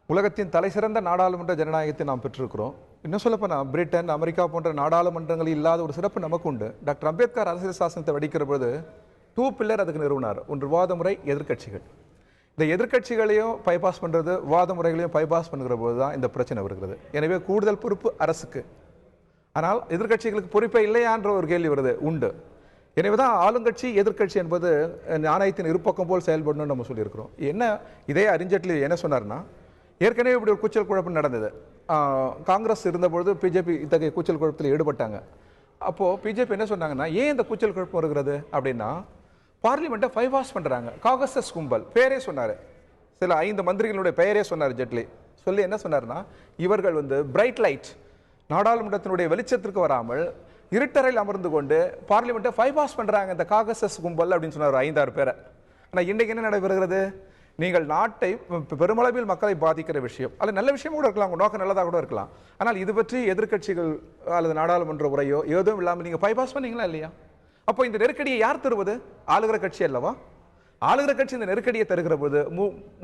உலகத்தின் தலை சிறந்த நாடாளுமன்ற ஜனநாயகத்தை நாம் பெற்றிருக்கிறோம். இன்னும் சொல்லப்போனால் பிரிட்டன், அமெரிக்கா போன்ற நாடாளுமன்றங்கள் இல்லாத ஒரு சிறப்பு நமக்கு உண்டு. டாக்டர் அம்பேத்கர் அரசியல் சாசனத்தை வடிக்கிற போது 2 பில்லர் அதுக்கு நிறுவனார். ஒன்று வாத முறை, எதிர்கட்சிகள். இந்த எதிர்கட்சிகளையும் பைபாஸ் பண்ணுறது, வாத முறைகளையும் பைபாஸ் பண்ணுகிற போது தான் இந்த பிரச்சனை வருகிறது. எனவே கூடுதல் பொறுப்பு அரசுக்கு. ஆனால் எதிர்கட்சிகளுக்கு பொறுப்பே இல்லையான்ற ஒரு கேள்வி வருது, உண்டு. எனவே தான் ஆளுங்கட்சி எதிர்கட்சி என்பது நாணயத்தின் இருபக்கம் போல் செயல்படணும்னு நம்ம சொல்லியிருக்கிறோம். என்ன இதே அரிஞ்சேட்லி என்ன சொன்னார்னா, ஏற்கனவே இப்படி ஒரு கூச்சல் குழப்பம் நடந்தது. காங்கிரஸ் இருந்தபொழுது பிஜேபி இத்தகைய கூச்சல் குழப்பத்தில் ஈடுபட்டாங்க. அப்போது பிஜேபி என்ன சொன்னாங்கன்னா, ஏன் இந்த கூச்சல் குழப்பம் வருகிறது அப்படின்னா, பார்லிமெண்ட்டை பைபாஸ் பண்ணுறாங்க. காகசஸ் கும்பல் பேரே சொன்னார், சில 5 மந்திரிகளுடைய பெயரே சொன்னார் ஜெட்லி. சொல்லி என்ன சொன்னார்னா, இவர்கள் பிரைட் லைட் நாடாளுமன்றத்தினுடைய வெளிச்சத்திற்கு வராமல் இருட்டறையில் அமர்ந்து கொண்டு பார்லிமெண்ட்டை பைபாஸ் பண்ணுறாங்க இந்த காகசஸ் கும்பல் அப்படின்னு சொன்னார் 5-6 பேரை. ஆனால் இன்றைக்கு என்ன நடைபெறுகிறது? நீங்கள் நாட்டை பெருமளவில் மக்களை பாதிக்கிற விஷயம், அல்லது நல்ல விஷயம் கூட இருக்கலாம், உங்கள் நோக்கம் நல்லதாக கூட இருக்கலாம். ஆனால் இது பற்றி எதிர்கட்சிகள் அல்லது நாடாளுமன்ற உரையோ எதுவும் இல்லாமல் நீங்கள் பைபாஸ் பண்ணீங்களா இல்லையா? அப்போ இந்த நெருக்கடியை யார் தருவது? ஆளுகிற கட்சி அல்லவா? ஆளுகிற கட்சி இந்த நெருக்கடியை தருகிற போது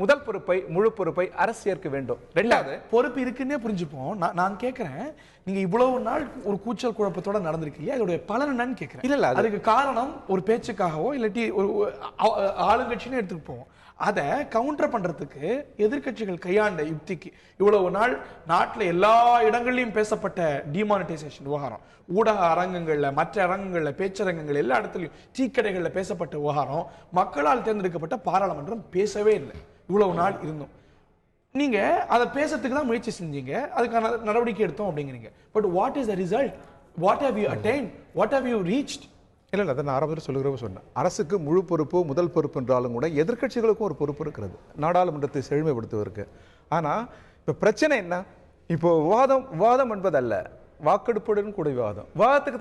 முதல் பொறுப்பை, முழு பொறுப்பை அரசு ஏற்க வேண்டும். 2வது பொறுப்பு இருக்குன்னே புரிஞ்சுப்போம். நான் கேட்கிறேன், நீங்க இவ்வளவு நாள் ஒரு கூச்சல் குழப்பத்தோட நடந்திருக்கீங்க, அதோட பலன் என்னன்னு கேட்கிறேன். இல்ல, அதுக்கு காரணம் ஒரு பேச்சுக்காகவோ இல்லாட்டி ஒரு ஆளுங்கட்சின்னு எடுத்துட்டு போவோம். அதை கவுண்டர் பண்றதுக்கு எதிர்கட்சிகள் கையாண்ட யுக்திக்கு இவ்வளவு நாள் நாட்டில் எல்லா இடங்கள்லையும் பேசப்பட்ட டிமானிட்டைசேஷன் விவகாரம், ஊடக அரங்கங்கள்ல, மற்ற அரங்கங்கள்ல, பேச்சரங்கங்கள், எல்லா இடத்துலையும் டீக்கடைகள்ல பேசப்பட்ட விவகாரம், மக்களால் தேர்ந்தெடுக்கப்பட்ட பாராளுமன்றம் பேசவே இல்லை. இவ்வளவு நாள் இருந்தோம். நீங்க அதை பேசுறதுக்கு தான் முயற்சி செஞ்சீங்க, அதுக்கான நடவடிக்கை எடுத்தோம் அப்படிங்கிறீங்க. But what is the result? What have you attained? What have you reached? இல்லை, அதை நான் ஆரம்பத்தில் சொல்லுகிறப்ப சொன்னேன், அரசுக்கு முழு பொறுப்பு, முதல் பொறுப்பு என்றாலும் கூட எதிர்கட்சிகளுக்கும் ஒரு பொறுப்பு இருக்கிறது நாடாளுமன்றத்தை செழுமைப்படுத்துவதற்கு. ஆனால் இப்போ பிரச்சனை என்ன? இப்போ வாதம் என்பதல்ல, வாக்கெடுப்புடன் கூடிய வாதத்துக்கு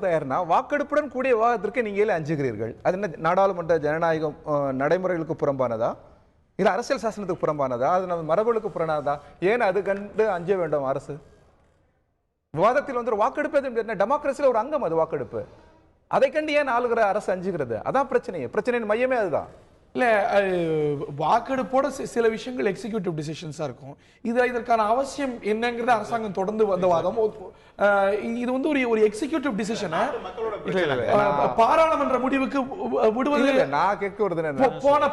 தயார்னா வாக்கெடுப்புடன் கூடிய வாதத்திற்கு நீங்களே அஞ்சுகிறீர்கள். அது என்ன, நாடாளுமன்ற ஜனநாயகம் நடைமுறைகளுக்கு புறம்பானதா, இல்லை அரசியல் சாசனத்துக்கு புறம்பானதா, அது நம்ம மரபுகளுக்கு புறனானதா? ஏன் அது கண்டு அஞ்ச வேண்டும் அரசு? விவாதத்தில் வாக்கெடுப்பு டெமோக்ரஸியில் ஒரு அங்கம், அது வாக்கெடுப்பு. அதை கண்டு ஏன் ஆளுகிற அரசு அஞ்சுகிறது? அதான் பிரச்சனையின் மையமே அதுதான். இல்ல, வாக்கெடுப்போட சில விஷயங்கள் எக்ஸிக்யூட்டிவ் டிசிஷன்ஸா இருக்கும். இதற்கான அவசியம் என்னங்கிறது அரசாங்கம் தொடர்ந்து வந்த வாதம். இது ஒரு எக்ஸிக்யூட்டிவ் டிசிஷனை பாராளுமன்ற முடிவுக்கு விடுவது. நான் கேட்க வருது,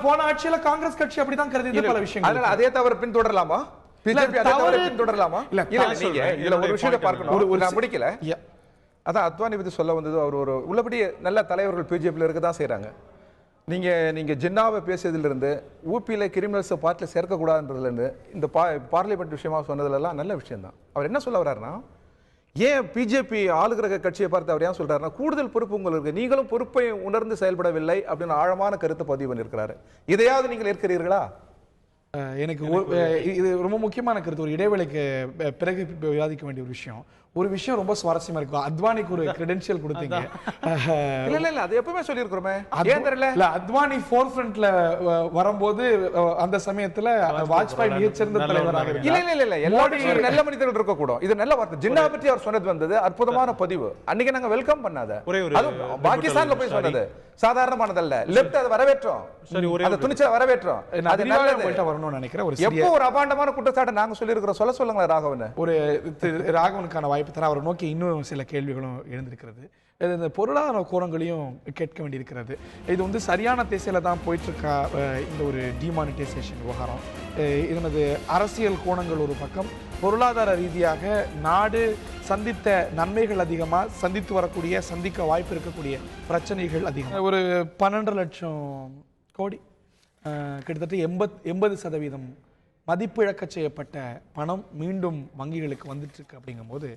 போன ஆட்சியில காங்கிரஸ் கட்சி அப்படிதான் கருதியது பல விஷயங்கள். அதே தவிர பின்தொடரலாமா? பின்தொடரலாமா? நீங்க இதுல ஒரு விஷயத்தை பார்க்கணும், நான் முடிக்கல. அதான் அத்வானி பற்றி சொல்ல வந்தது, அவர் ஒரு உள்ளபடி நல்ல தலைவர்கள் பிஜேபியில் இருக்க தான் செய்கிறாங்க. நீங்கள் ஜின்னாவை பேசியதிலிருந்து ஊபியில் கிரிமினல்ஸை பார்ட்டியில் சேர்க்கக்கூடாதுன்றதுலேருந்து இந்த பார்லிமெண்ட் விஷயமாக சொன்னதுலாம் நல்ல விஷயம்தான். அவர் என்ன சொல்ல வர்றாருன்னா, ஏன் பிஜேபி ஆளுகிற கட்சியை பார்த்து அவர் ஏன் சொல்றாருன்னா கூடுதல் பொறுப்பு உங்களுக்கு, நீங்களும் பொறுப்பை உணர்ந்து செயல்படவில்லை அப்படின்னு ஆழமான கருத்தை பதிவு பண்ணியிருக்கிறாரு. இதையாவது நீங்கள் ஏற்கிறீர்களா? எனக்கு இது ரொம்ப முக்கியமான கருத்து. ஒரு இடைவேளைக்கு பிறகு விவாதிக்க வேண்டிய ஒரு விஷயம். ஒரு விஷயம் ரொம்ப சுவாரஸ்யமா இருக்கும். அத்வானிக்கு ஒரு கிரெடென்ஷியல் கொடுத்தீங்க. இல்ல அது எப்பவுமே சொல்லியிருக்கிறோமே. ஏன் தெரியல? இல்ல அத்வானி ஃபோர் ஃப்ரண்ட்ல வரும்போது அந்த சமயத்துல வாஜ்பாய் மிகச்சிறந்த தலைவராக இருந்தார். இல்ல எல்லாரும் நல்ல மனிதர்கள் இருக்க கூடும். இது நல்ல வார்த்தை. ஜின்னா பற்றி அவர் சொன்னது வந்தது அற்புதமான பதிவு. அன்னைக்கு நாங்க வெல்கம் பண்ணாத. அது பாகிஸ்தான்ல போய் சொன்னது சாதாரணமானதல்ல. லெஃப்ட் அதை வரவேற்றோம். சரி, அதை துணிச்சல வரவேற்றோம். அது நல்லது வரணும்னு நினைக்கிறேன். ஒரு எப்போ ஒரு அபாண்டமான குற்றச்சாட்டை நாங்க சொல்லி இருக்கிறோம். சொல்லுங்களேன் ராகவன். ஒரு ராகவனுக்கான வாய்ப்பு தர அவரை நோக்கி இன்னும் சில கேள்விகளும் எழுந்திருக்கிறது. இந்த பொருளாதார கோணங்களையும் கேட்க வேண்டியிருக்கிறது. இது வந்து சரியான திசையில தான் போயிட்டு இருக்கா இந்த ஒரு டிமானிட்டைசேஷன் விவகாரம்? இதனது அரசியல் கோணங்கள் ஒரு பக்கம், பொருளாதார ரீதியாக நாடு சந்தித்த நன்மைகள் அதிகமா, சந்தித்து வரக்கூடிய சந்திக்க வாய்ப்பு இருக்கக்கூடிய பிரச்சனைகள் அதிகம். ஒரு 12 லட்சம் கோடி கிட்டத்தட்ட 80% மதிப்பிழக்க செய்யப்பட்ட பணம் மீண்டும் வங்கிகளுக்கு வந்துட்டு இருக்கு. அப்படிங்கும்போது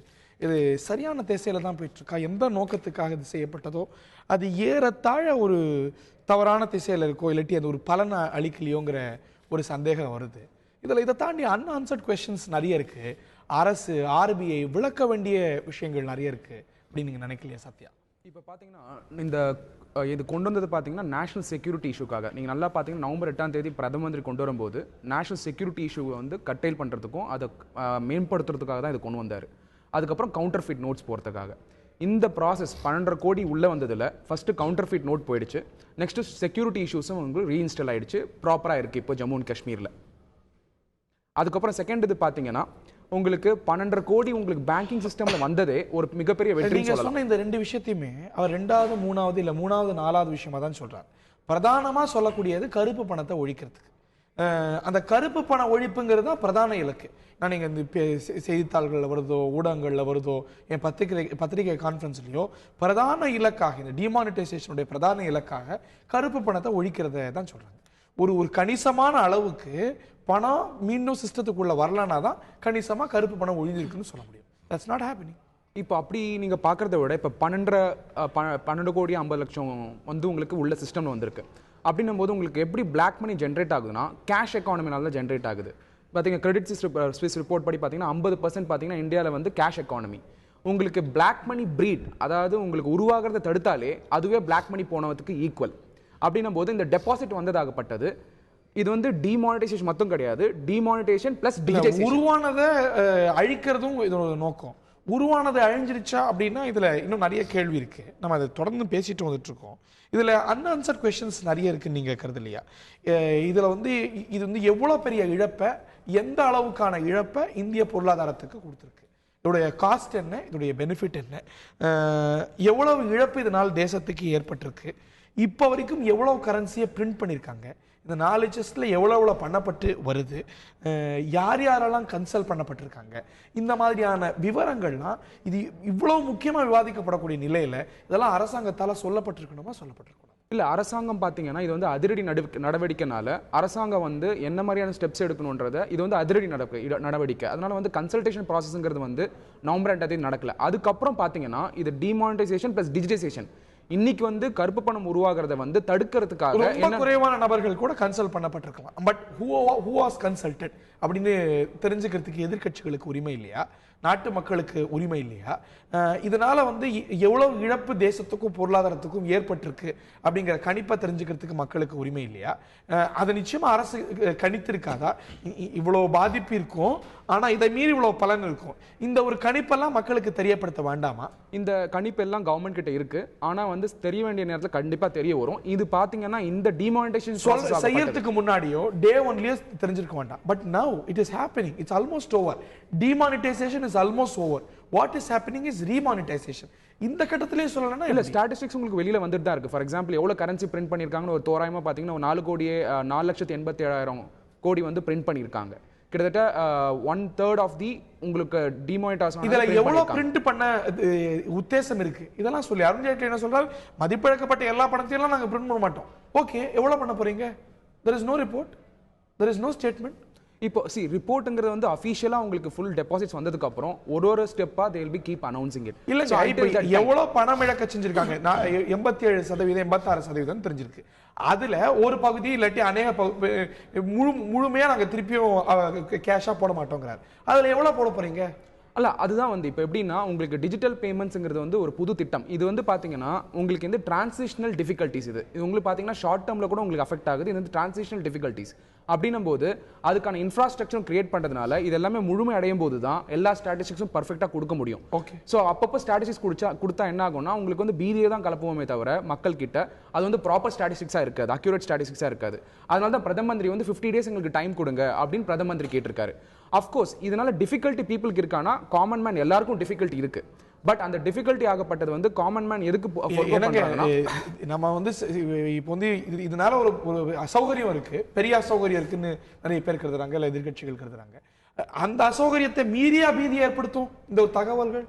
இது சரியான திசையில தான் போயிட்டு இருக்கா? எந்த நோக்கத்துக்காக இது செய்யப்பட்டதோ அது ஏறத்தாழ ஒரு தவறான திசையில இருக்கோ, இல்லாட்டி அது ஒரு பலனை அளிக்கலையோங்கிற ஒரு சந்தேகம் வருது. இதை தாண்டி அன்ஆன்சர்ட் கொஸ்டின்ஸ் நிறைய இருக்கு. அரசு ஆர்பிஐ விளக்க வேண்டிய விஷயங்கள் நிறைய இருக்கு அப்படின்னு நீங்க நினைக்கலையா சத்யா? இப்போ பார்த்தீங்கன்னா இந்த இது கொண்டு வந்தது பார்த்தீங்கன்னா நேஷனல் செக்யூரிட்டி இஷ்யூக்காக. நீங்கள் நல்லா பார்த்தீங்கன்னா நவம்பர் 8ஆம் தேதி பிரதம மந்திரி கொண்டு வரும்போது நேஷனல் செக்யூரிட்டி இஷ்யூவை வந்து கட்டைல் பண்ணுறதுக்கும் அதை மேம்படுத்துறதுக்காக தான் இது கொண்டு வந்தார். அதுக்கப்புறம் கவுண்டர் ஃபிட் நோட்ஸ் போகிறதுக்காக. இந்த ப்ராசஸ் 12.5 கோடி உள்ளே வந்ததில் ஃபஸ்ட்டு கவுண்டர் ஃபிட் நோட் போயிடுச்சு. நெக்ஸ்ட்டு செக்யூரிட்டி இஷ்யூஸும் உங்களுக்கு ரீஇன்ஸ்டால் ஆகிடுச்சு. ப்ராப்பராக இருக்குது இப்போ ஜம்மு அண்ட் காஷ்மீரில். அதுக்கப்புறம் செகண்ட் இது பார்த்தீங்கன்னா உங்களுக்கு 12.5 கோடி உங்களுக்கு பேங்கிங் சிஸ்டம்ல வந்ததே ஒரு மிகப்பெரிய வெற்றி. நீங்க சொன்ன இந்த ரெண்டு விஷயத்தையுமே அவர் 2வது 3வது இல்ல 3வது 4வது விஷயமா தான் சொல்றாரு. பிரதானமா சொல்லக்கூடியது கருப்பு பணத்தை ஒழிக்கிறதுக்கு. அந்த கருப்பு பண ஒழிப்புங்கிறது தான் பிரதான இலக்கு. நான் நீங்க இந்த செய்தித்தாள்கள்ல வருதோ, ஊடகங்கள்ல வருதோ, என் பத்திரிகை கான்ஃபரன்ஸ்லயோ பிரதான இலக்காக இந்த டிமானிட்டைசேஷனுடைய பிரதான இலக்காக கருப்பு பணத்தை ஒழிக்கிறத தான் சொல்றாங்க. ஒரு கணிசமான அளவுக்கு பணம் மீண்டும் சிஸ்டத்துக்குள்ள வரலனா தான் கணிசமா கருப்பு பணம் ஒழிஞ்சிருக்குன்னு சொல்ல முடியும். That's not happening. இப்போ அப்படி நீங்கள் பார்க்குறத விட இப்போ 12 கோடி 50 லட்சம் வந்து உங்களுக்கு உள்ள சிஸ்டமில் வந்திருக்கு. அப்படின்னும் போது உங்களுக்கு எப்படி பிளாக் மணி ஜென்ரேட் ஆகுதுன்னா கேஷ் எக்கானமினால தான் ஜென்ரேட் ஆகுது. பார்த்தீங்கன்னா கிரெடிட் ஸ்விஸ் ரிப்போர்ட் படி பார்த்தீங்கன்னா 50% பார்த்தீங்கன்னா இந்தியாவில் வந்து கேஷ் எக்கானமி. உங்களுக்கு பிளாக் மணி பிரீட், அதாவது உங்களுக்கு உருவாகிறத தடுத்தாலே அதுவே பிளாக் மணி போனதுக்கு ஈக்குவல். அப்படின்னும் போது இந்த டெபாசிட் வந்ததாகப்பட்டது இது வந்து டிமானிட்டைசேஷன் மட்டும் கிடையாது, டிமானிட்டைசேஷன் பிளஸ் டிஜிட்டைசேஷன். உருவானதை அழிக்கிறதும் இதோட நோக்கம். உருவானது அழிஞ்சிருச்சா அப்படின்னா இதுல இன்னும் நிறைய கேள்வி இருக்கு. நம்ம அதை தொடர்ந்து பேசிட்டு வந்துட்டு இருக்கோம். இதுல அன்ஆன்சர்ட் கொஸ்டின்ஸ் நிறைய இருக்குன்னு நீங்க கருது இல்லையா? இதுல வந்து இது வந்து எவ்வளவு பெரிய இழப்பை, எந்த அளவுக்கான இழப்பை இந்திய பொருளாதாரத்துக்கு கொடுத்துருக்கு, இதோடைய காஸ்ட் என்ன, இதோடைய பெனிஃபிட் என்ன, எவ்வளவு இழப்பு இதனால் தேசத்துக்கு ஏற்பட்டிருக்கு, இப்போ வரைக்கும் எவ்வளவு கரன்சியை பிரிண்ட் பண்ணியிருக்காங்க, இந்த 4 செஸ்ட்ல எவ்வளோ பண்ணப்பட்டு வருது, யார் யாரெல்லாம் கன்சல்ட் பண்ணப்பட்டிருக்காங்க, இந்த மாதிரியான விவரங்கள்லாம் இது இவ்வளவு முக்கியமாக விவாதிக்கப்படக்கூடிய நிலையில் இதெல்லாம் அரசாங்கத்தால் சொல்லப்பட்டிருக்கணுமா, சொல்லப்பட்டிருக்கணும்? இல்லை, அரசாங்கம் பார்த்தீங்கன்னா இது வந்து அதிரடி நடவடிக்கைனால அரசாங்கம் வந்து என்ன மாதிரியான ஸ்டெப்ஸ் எடுக்கணுன்றதை இது வந்து அதிரடி நடவடிக்கை. அதனால வந்து கன்சல்டேஷன் ப்ராசஸ்ங்கிறது வந்து நவம்பர் 2ஆம் தேதி நடக்கல. அதுக்கப்புறம் பார்த்தீங்கன்னா இது டிமானிட்டைசேஷன் பிளஸ் டிஜிட்டைசேஷன். இன்னைக்கு வந்து கருப்பு பணம் உருவாகிறத வந்து தடுக்கிறதுக்காக ரொம்ப குறைவான நபர்கள் கூட கன்சல்ட் பண்ணப்பட்டிருக்கலாம். பட் who was consulted அப்படின்னு தெரிஞ்சுக்கிறதுக்கு எதிர்க்கட்சிகளுக்கு உரிமை இல்லையா? நாட்டு மக்களுக்கு உரிமை இல்லையா? இதனால வந்து எவ்வளவு இழப்பு தேசத்துக்கும் பொருளாதாரத்துக்கும் ஏற்பட்டிருக்கு அப்படிங்கிற கணிப்பை தெரிஞ்சுக்கிறதுக்கு மக்களுக்கு உரிமை இல்லையா? அதை நிச்சயமா அரசு கணித்திருக்காதா? இவ்வளவு பாதிப்பு இருக்கும், ஆனா இதை மீறி இவ்வளவு பலன் இருக்கும், இந்த ஒரு கணிப்பெல்லாம் மக்களுக்கு தெரியப்படுத்த வேண்டாமா? இந்த கணிப்பு எல்லாம் கவர்மெண்ட் கிட்ட இருக்கு, ஆனா வந்து தெரிய வேண்டிய நேரத்தில் கண்டிப்பா தெரிய வரும். இது பாத்தீங்கன்னா இந்த டிமானிட்டைசேஷன் செய்யறதுக்கு முன்னாடியோ டே ஒன்லயே தெரிஞ்சிருக்க வேண்டாம். But now it is happening. It's almost over. Demonetization is almost over. What is happening is remonetization. இந்த கட்டத்திலே சொல்லலன்னா இல்ல, ஸ்டாட்டிஸ்டிக்ஸ் உங்களுக்கு வெளியில வந்துட்டு தான் இருக்கு. ஃபார் எக்ஸாம்பிள் எவ்வளவு கரன்சி பிரிண்ட் பண்ணிருக்காங்கன்னு ஒரு தோராயமா பாத்தீங்கன்னா 4,87,700 கோடி வந்து பிரிண்ட் பண்ணிருக்காங்க. கிட்டத்தட்ட 1/3 ஆஃப் தி உங்களுக்கு டிமானிட்டைசேஷன். இதுல எவ்வளவு பிரிண்ட் பண்ண உத்தேசம் இருக்கு இதெல்லாம் சொல்லி அருண் ஜேட்லி என்ன சொல்றாரு, மதிப்பிழக்கப்பட்ட எல்லா பணத்தையும் நாங்க பிரிண்ட் பண்ண மாட்டோம். ஓகே, எவ்வளவு பண்ண போறீங்க? There is no report, there is no statement. இப்போ ரிப்போர்ட்ங்கிறது வந்து அஃபிஷியலா உங்களுக்கு ஃபுல் டெபாசிட்ஸ் வந்ததுக்கு அப்புறம் ஒரு ஸ்டெப்பா they will be keep announcing it. இல்ல So until that time- எவ்வளவு பணம் இழக்க செஞ்சிருக்காங்க 87% 86% தெரிஞ்சிருக்கு. அதுல ஒரு பகுதி இல்லாட்டி அநேக முழுமையா நாங்க திருப்பியும் கேஷா போட மாட்டோங்கிறார். அதுல எவ்வளவு போட போறீங்க? அல்ல அதுதான் வந்து இப்போ எப்படின்னா உங்களுக்கு டிஜிட்டல் பேமெண்ட்ஸ்ங்கிறது வந்து ஒரு புது திட்டம். இது வந்து பார்த்தீங்கன்னா உங்களுக்கு வந்து டிரான்சிஷனல் டிஃபிகல்ட்டிஸ் இது உங்களுக்கு பார்த்தீங்கன்னா ஷார்ட் டேர்மில் கூட உங்களுக்கு அஃபெக்ட் ஆகுது. இது வந்து டிரான்சிஷனல் டிஃபிகல்ட்டிஸ் அப்படின்னும் போது அதுக்கான இன்ஃப்ராஸ்ட்ரக்சரும் கிரியேட் பண்ணுறதுனால இது எல்லாமே முழுமை அடையும் போது தான் எல்லா ஸ்டாட்டிஸ்டிக்ஸும் பர்ஃபெக்டாக கொடுக்க முடியும். ஓகே. ஸோ அப்பப்போ ஸ்டாட்டிஸ்டிக்ஸ் கொடுத்தா என்ன ஆகும்னா உங்களுக்கு வந்து பீதியை தான் கலப்புவோமே தவிர மக்கள் கிட்ட அது வந்து ப்ராப்பர் ஸ்டாட்டிஸ்டிக்ஸாக இருக்காது, அக்யூரேட் ஸ்டாட்டிஸ்டிக்ஸாக இருக்காது. அதனால தான் பிரதம மந்திரி வந்து 50 days எங்களுக்கு டைம் கொடுங்க அப்படின்னு பிரதம மந்திரி கேட்டிருக்காரு. அஃப்கோர்ஸ் இதனால டிஃபிகல்ட்டி பீப்புளுக்கு இருக்கானா காமன் மேன் எல்லாருக்கும் டிஃபிகல்ட்டி இருக்கு. பட் அந்த டிஃபிகல்ட்டி ஆகப்பட்டது வந்து காமன் மேன் எதுக்கு நம்ம வந்து இப்போ வந்து இதனால ஒரு அசௌகரியம் இருக்கு, பெரிய அசௌகரியம் இருக்குன்னு நிறைய பேர் கருதுறாங்க, இல்ல எதிர்கட்சிகள் கருதுறாங்க. அந்த அசௌகரியத்தை மீறியா பீதி ஏற்படுத்தும் இந்த ஒரு தகவல்கள்?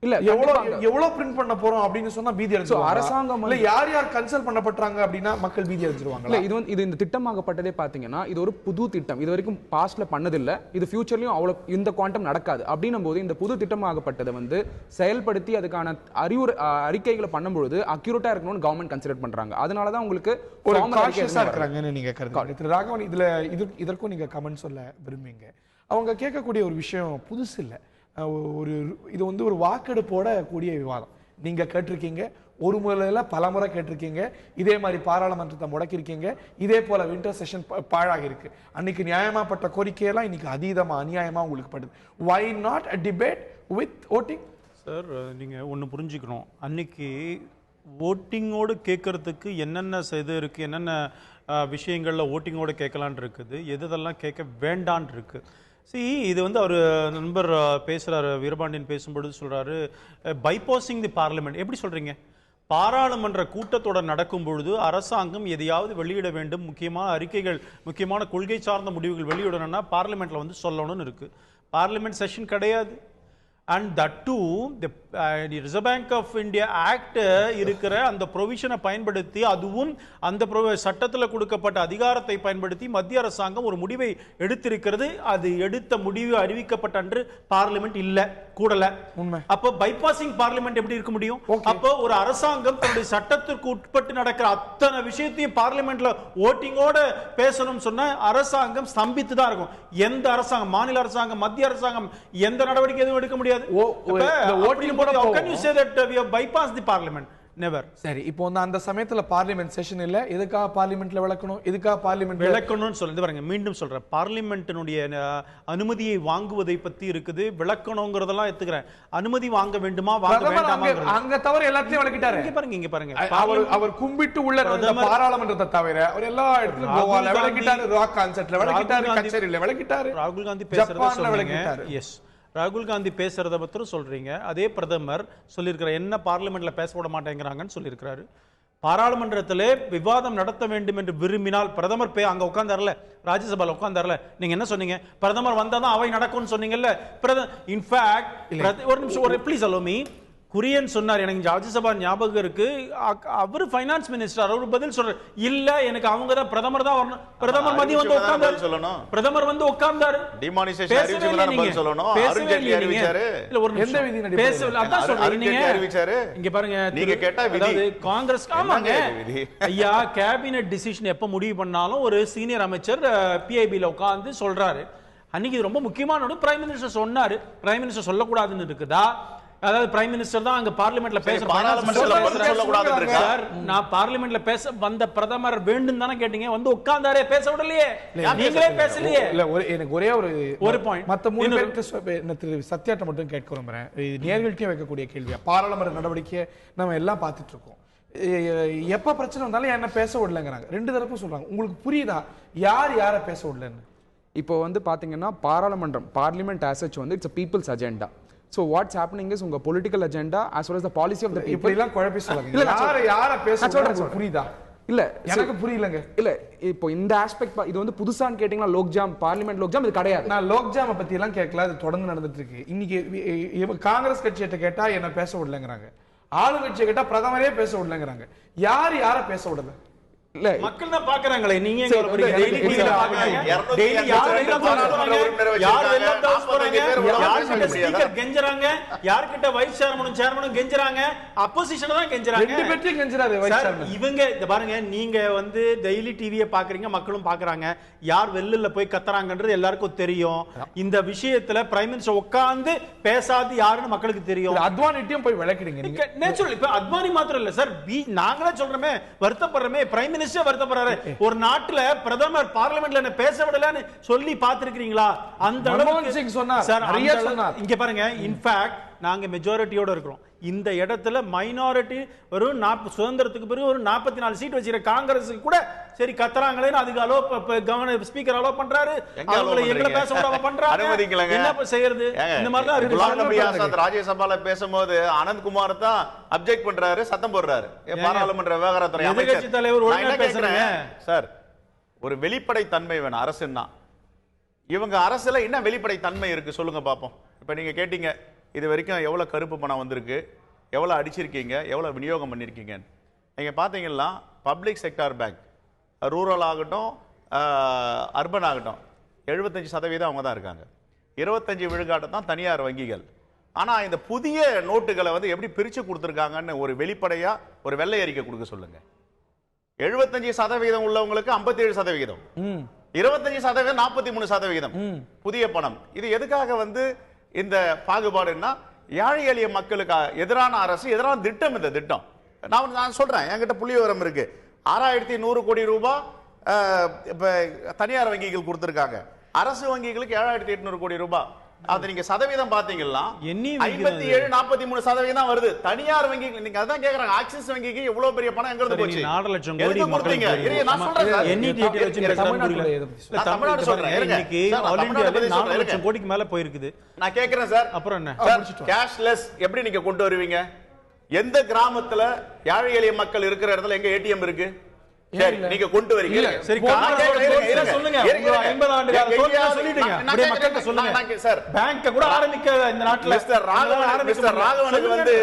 இல்ல எவ்வளவு பிரிண்ட் பண்ண போறோம் அப்படின்னு சொன்னா பீதி அடைஞ்சிருவாங்க. அரசாங்கம் இல்ல யார் கன்சல்ட் பண்ணப்பட்டாங்க அப்படின்னா மக்கள் பீதி அடைஞ்சிருவாங்க. இல்ல இது இந்த திட்டமாகப்பட்டதே பாத்தீங்கன்னா இது ஒரு புது திட்டம். இது வரைக்கும் பாஸ்ட்ல பண்ணதில்லை, இது ஃபியூச்சர்லயும் அவ்வளவு இந்த குவாண்டம் நடக்காது. அப்படின்னும் போது இந்த புது திட்டமாகப்பட்டதை வந்து செயல்படுத்தி அதுக்கான அறிக்கைகளை பண்ணும்பொழுது அக்யூரேட்டா இருக்கணும்னு கவர்மெண்ட் கன்சிடர் பண்றாங்க. அதனாலதான் உங்களுக்கு ஒரு கான்ஷியஸா இருக்காங்கன்னு நீங்க கருதுறீங்க. திரு ராகவன், இதற்கும் நீங்க கமெண்ட் சொல்ல விரும்புவீங்க. அவங்க கேட்கக்கூடிய ஒரு விஷயம் புதுசு இல்லை, இது வந்து ஒரு வாக்கெடுப்போட கூடிய விவாதம். நீங்க கேட்டிருக்கீங்க, ஒரு முறையில பல முறை கேட்டிருக்கீங்க, இதே மாதிரி பாராளுமன்றத்தை முடக்கிருக்கீங்க, இதே போல வின்டர் செஷன் பாழாகி இருக்கு. அன்னைக்கு நியாயமாப்பட்ட கோரிக்கையெல்லாம் இன்னைக்கு அதீதமா அநியாயமா உங்களுக்கு படுது. Why not a debate with voting? Sir, நீங்க ஒன்று புரிஞ்சுக்கணும், அன்னைக்கு ஓட்டிங்கோடு கேட்கறதுக்கு என்னென்ன இது இருக்கு, என்னென்ன விஷயங்கள்ல ஓட்டிங்கோடு கேட்கலான் இருக்குது, எதெல்லாம் கேட்க வேண்டான் இருக்கு. இது வந்து அவர் நண்பர் பேசுறாரு, வீரபாண்டியன் பேசும்பொழுது சொல்றாரு பைபாசிங் தி பார்லிமெண்ட். எப்படி சொல்றீங்க? பாராளுமன்ற கூட்டத்தொடர் நடக்கும் பொழுது அரசாங்கம் எதையாவது வெளியிட வேண்டும், முக்கியமான அறிக்கைகள், முக்கியமான கொள்கை சார்ந்த முடிவுகள் வெளியிடணும்னா பார்லிமெண்ட்ல வந்து சொல்லணும்னு இருக்கு. பார்லிமெண்ட் செஷன் கிடையாது. And that too, the Reserve Bank of India Act இருக்கிற அந்த ப்ரொவிஷனை பயன்படுத்தி, அதுவும் அந்த சட்டத்தில் கொடுக்கப்பட்ட அதிகாரத்தை பயன்படுத்தி மத்திய அரசாங்கம் ஒரு முடிவை எடுத்திருக்கிறது. அது எடுத்த முடிவு அறிவிக்கப்பட்ட அன்று பார்லிமெண்ட் இல்ல, கூடல. அப்போ பைபாசிங் பார்லிமெண்ட் எப்படி இருக்க முடியும்? அப்போ ஒரு அரசாங்கம் தன்னுடைய சட்டத்திற்கு உட்பட்டு நடக்கிற அத்தனை விஷயத்தையும் பார்லிமெண்ட்ல ஓட்டிங்கோட பேசணும்னு சொன்னா அரசாங்கம் ஸ்தம்பித்து தான் இருக்கும். எந்த அரசாங்கம், மாநில அரசாங்கம், மத்திய அரசாங்கம் எந்த நடவடிக்கை எதுவும் எடுக்க முடியாது. Can you say that we have bypassed the parliament? Never. சரி, இப்போ அந்த சமயத்துல பார்லிமெண்ட் செஷன் இல்ல, எதுக்காக பார்லிமெண்ட்ல விளக்கணும்? எதுக்காக பார்லிமெண்ட் விளக்கணும்னு சொல்லுது பாருங்க. மீண்டும் சொல்றேன், பார்லிமெண்ட்டினுடைய அனுமதியை வாங்குவதை பத்தி இருக்குது, விளக்கணும்ங்கறதெல்லாம் எடுத்துக்கிறேன். அனுமதி வாங்க வேண்டுமா வாங்க வேண்டாமா அங்க தவிர எல்லாத்தையும் விளக்கிட்டாரு. இங்க பாருங்க அவர் கும்பிட்டு உள்ள பாராளுமன்றத்தை தவிர அவர் எல்லா இடத்துலயும் கோவால விளக்கிட்டாரு, ராக் கான்சர்ட்ல விளக்கிட்டாரு, கச்சேரியில விளக்கிட்டாரு, ராகுல் காந்தி பேசுறத சொல்லுங்க. எஸ், ராகுல் காந்தி பேசுறத பத்தி சொல்றீங்க. அதே பிரதமர் சொல்லியிருக்கிற என்ன பார்லிமெண்ட்ல பேச விட மாட்டேங்கிறாங்கன்னு சொல்லியிருக்கிறாரு. பாராளுமன்றத்திலே விவாதம் நடத்த வேண்டும் என்று விரும்பினால் பிரதமர் அங்க உட்கார்ந்தார்ல, ராஜ்யசபால உட்கார்ந்தார்ல, நீங்க என்ன சொன்னீங்க? பிரதமர் வந்தாதான் அவை நடக்கும்னு சொன்னீங்கல்ல. இன்ஃபேக்ட் ஒரு நிமிஷம், ப்ளீஸ் அலோ மீ. குரியன் சொன்னார், எனக்கு ராஜ்யசபா ஞாபகம் இருக்கு, அவர் ஃபைனான்ஸ் மினிஸ்டர், அவர் பதில் சொல்றாரு, இல்ல எனக்கு அவங்க தான் பிரதமர் தான் வரணும். பிரதமர் மதியம் வந்து உட்கார்ந்தாரு, பிரதமர் வந்து உட்கார்ந்தாரு, டிமானிசேஷன் அறிவிச்சவங்க பதில் சொல்லணும். அருண் ஜேட்லி அறிவிச்சாரு, இல்ல ஒரு நிமிஷம் பேசல, அதான் சொல்றேன். நீங்க அறிவிச்சாரு, இங்க பாருங்க, நீங்க கேட்டா விதி காங்கிரஸ். ஆமாங்க ஐயா, கேபினட் டிசிஷன் எப்ப முடிவு பண்ணாலும் ஒரு சீனியர் அமைச்சர் பிஐபில உட்கார்ந்து சொல்றாரு. அன்னைக்கு ரொம்ப முக்கியமான பிரைம் மினிஸ்டர் சொன்னாரு. பிரைம் மினிஸ்டர் சொல்லக்கூடாதுன்னு இருக்குதா? அதாவது பிரைம் மினிஸ்டர் தான் அங்க பார்லிமெண்ட்ல பேச சார், நான் பார்லிமெண்ட்ல பேச வந்த பிரதமர் வேண்டும் தானே கேட்டீங்க, வந்து உட்கார்ந்தாரே, பேச விடலையே, நீங்களே பேசலையே. இல்ல எனக்கு ஒரே ஒரு பாயிண்ட், மத்த மூணு பேருக்கு திரு சத்யாட்ட மட்டும் கேட்க விரும்புறேன். நேர்கள்ட்டே வைக்கக்கூடிய கேள்வியா, பாராளுமன்ற நடவடிக்கை நம்ம எல்லாம் பார்த்துட்டு இருக்கோம், எப்ப பிரச்சனை வந்தாலும் என்ன பேச விடலங்கிறாங்க, ரெண்டு தரப்பும் சொல்றாங்க. உங்களுக்கு புரியுதா யார் யார பேச விடலன்னு? இப்போ வந்து பாத்தீங்கன்னா பாராளுமன்றம், பார்லிமெண்ட் as such வந்து it's a people's agenda. So what's happening is உங்க political agenda as well as the policy of the people. இப்படி எல்லாம் குழப்பி சொல்லுங்க. யார பேச சொல்றது புரியுதா? இல்ல எனக்கு புரியலங்க. இல்ல இப்போ இந்த ஆஸ்பெக்ட் இது வந்து புதுசான்னு கேட்டீங்கன்னா லோக்ஜாம், பார்லிமெண்ட் லோக்ஜாம் இது கிடையாது. நான் லோக்ஜாம் பத்தி எல்லாம் கேட்கல, அது தொடர்ந்து நடந்துட்டு இருக்கு. இன்னைக்கு காங்கிரஸ் கட்சியிட்ட கேட்டா என்ன பேச விடலங்கிறாங்க, ஆளுங்கட்சியை கேட்டா பிரதமரே பேச விடலங்கிறாங்க. யார பேச விடல? இல்ல மக்கள் தான் பாக்குறாங்களே. நீங்க சரி, எங்க வரீங்க? இல்ல, டெய்லி இல்ல, டிவில இல்ல, பாக்குறாங்க. இல்ல, டெய்லி யார் வெளில போறாங்க, யார் வெளில போறாங்க, யார் கிட்ட முடியாது. ஸ்பீக்கர் கெஞ்சறாங்க, யார் கிட்ட வைஸ் சேர்மனும் கெஞ்சறாங்க, அப்போசிஷன் தான் கெஞ்சறாங்க. ரெண்டு பேர்த்தையும் கெஞ்சுறாரு வைஸ் சார், சேர்மன். இவங்க இத பாருங்க, நீங்க வந்து டெய்லி டிவியை பாக்குறீங்க, மக்களும் பாக்குறாங்க. யார் வெளில போய் கத்துறாங்கன்றது எல்லாருக்கும் தெரியும். இந்த விஷயத்துல பிரைம் மினிஸ்டர் உட்கார்ந்து பேசாது யாருன்னு மக்களுக்கு தெரியும். அத்வானிட்டையும் போய் விளக்கிடுங்க நீங்க. நேச்சுரல். இப்ப அத்வானி மாத்திரம் இல்ல சார், நாங்களே சொல்றோமே, வருத்தப்படுறோமே, பிரைம் மினிஸ்டர் வருத்தப்படுறாரு. ஒரு நாட்டுல பிரதமர் பார்லிமெண்ட்ல என்ன பேச விடலன்னு சொல்லி பாத்துருக்கீங்களா? அந்த மன்மோகன் சிங் சொன்னார், சார், நிறைய அந்த சொன்னார். இங்க பாருங்க, இன்ஃபேக்ட் நாங்க மெஜாரிட்டியோட இருக்கிறோம். இந்த இடத்துல மைனாரிட்டி ஒரு சுதந்திரத்துக்கு பிறகு ஒரு 44 சீட் வச்சிருக்க காங்கிரஸுக்கு கூட சரி கத்துறாங்களேன்னு அதுக்கு அலோ கவர்னர் ஸ்பீக்கர் அலோ பண்றாரு. அவங்களை எங்களை பேச விடாம பண்றாங்க. என்ன செய்யறது? இந்த மாதிரி தான் குலாம் நபி இருக்கு. ஆசாத் ராஜ்யசபால பேசும்போது ஆனந்த் குமார் தான் அப்ஜெக்ட் பண்றாரு, சத்தம் போடுறாரு. பாராளுமன்ற விவகாரத்துறை எதிர்க்கட்சி அமைச்சர் தலைவர் நான் ஒழுங்கா என்ன பேசுறேன் கேக்குறேன் சார், ஒரு வெளிப்படை தன்மை வேணும் அரசுன்னா. இவங்க அரசுல என்ன வெளிப்படை தன்மை இருக்கு சொல்லுங்க பாப்போம். இப்ப நீங்க கேட்டீங்க, இது வரைக்கும் எவ்வளவு கருப்பு பணம் வந்திருக்கு, எவ்வளவு அடிச்சிருக்கீங்க, எவ்வளவு விநியோகம் பண்ணிருக்கீங்க. நீங்க பாத்தீங்கன்னா பப்ளிக் செக்டார் பேங்க், ரூரல் ஆகட்டும் அர்பன் ஆகட்டும் 75% அவங்க தான் இருக்காங்க. 25 விழுக்காடு தான் தனியார் வங்கிகள். ஆனா இந்த புதிய நோட்டுகளை வந்து எப்படி பிரிச்சு கொடுத்துருக்காங்கன்னு ஒரு வெளிப்படையா ஒரு வெள்ளை அறிக்கை கொடுக்க சொல்லுங்க. 75% உள்ளவங்களுக்கு 57%, 25% 43% புதிய பணம். இது எதுக்காக வந்து இந்த பாகுபாடுன்னா, ஏழை எளிய மக்களுக்கு எதிரான அரசு, எதிரான திட்டம். இந்த திட்டம் நான் சொல்றேன், என்கிட்ட புள்ளி விவரம் இருக்கு. 6100 கோடி ரூபாய் இப்ப தனியார் வங்கிகள் கொடுத்திருக்காங்க. அரசு வங்கிகளுக்கு 7800 கோடி ரூபாய். அது நீங்க சதவீதம் பாத்தீங்கன்னா 57-43% வருது. தனியார் வங்கிகள் நீங்க அதான் கேக்குறாங்க, ஆக்சிஸ் வங்கிக்கு எவ்வளவு பெரிய பணம் எங்க இருந்து போச்சு? 4 லட்சம் கோடி எதுக்கு கொடுத்தீங்க? மக்களுக்கு நான் சொல்றேன் சார். NETT வச்சு நான் தமிழ்நாடு சொல்றேன். இன்னைக்கு சார், நான் ஆல் தமிழ்நாடு பத்தி இந்தியால 4 சொல்றேன். லட்சம் கோடிக்கு மேல போயிருக்குது. நான் கேக்குறேன் சார், அப்புறம் என்ன? கேஷ்லெஸ் எப்படி நீங்க கொண்டு வருவீங்க? எந்த கிராமத்துல ஏழை எளிய மக்கள் இருக்கிற இடத்துல எங்க ஏடிஎம் இருக்கு? சரி, நீங்க கொண்டு வரீங்க. சரி, நான் கேக்குறேன், சொல்லுங்க. இருங்க. 50 ஆண்டு கால தோல்வியை சொல்லிடுங்க. நான் அப்படியே கேக்குறேன், மக்கள்கிட்ட சொல்லுங்க. சார், பேங்க கூட ஆரம்பிக்க இந்த நாட்டுல மிஸ்டர் ராகவனுக்கு வந்து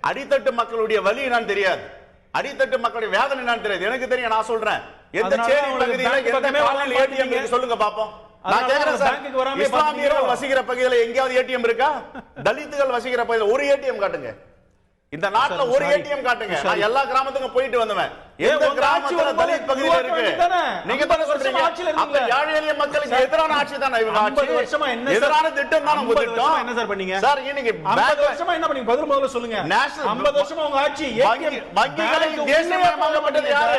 அடித்தட்டு மக்களுடைய வலி என்னன்னு தெரியாது, அடித்தட்டு மக்களுடைய வேதனை என்னன்னு தெரியாது. எனக்கு தெரியும், நான் சொல்றேன். எந்த அதனால சேரி உங்களுக்கு பகுதியில பேங்க் எந்த பக்கமே காலனில வராம ஏடிஎம் இருக்கு சொல்லுங்க பாப்போம். நான் அதனால கேக்குறேன் சார், பேங்க்குக்கு வராம இஸ்லாமியர்கள் வசிக்கிற பகுதியில எங்கயாவது ஏடிஎம் இருக்கா? தலித்துகள் வசிக்கிற பகுதியில ஒரு ஏடிஎம் காட்டுங்க. இந்த நாட்டுல ஒரு ஏடிஎம் காட்டுங்க. நான் எல்லா கிராமத்துக்கும் போயிட்டு வந்தவன். எந்த கிராமத்துல தலித் பகுதியில இருக்கு? நீங்க தான சொல்றீங்க. அப்ப ஏழை எளிய மக்களுக்கு எதிரான ஆட்சி தானே இவங்க ஆட்சி? 50 வருஷமா என்ன எதிரான திட்டம் தான் உங்க திட்டம். என்ன சார் பண்ணீங்க சார்? இன்னைக்கு 50 வருஷமா என்ன பண்ணீங்க? முதல்ல சொல்லுங்க. நேஷனல் 50 வருஷமா உங்க ஆட்சி வங்கிகளை தேசியமயமாக்கப்பட்டது யாரு?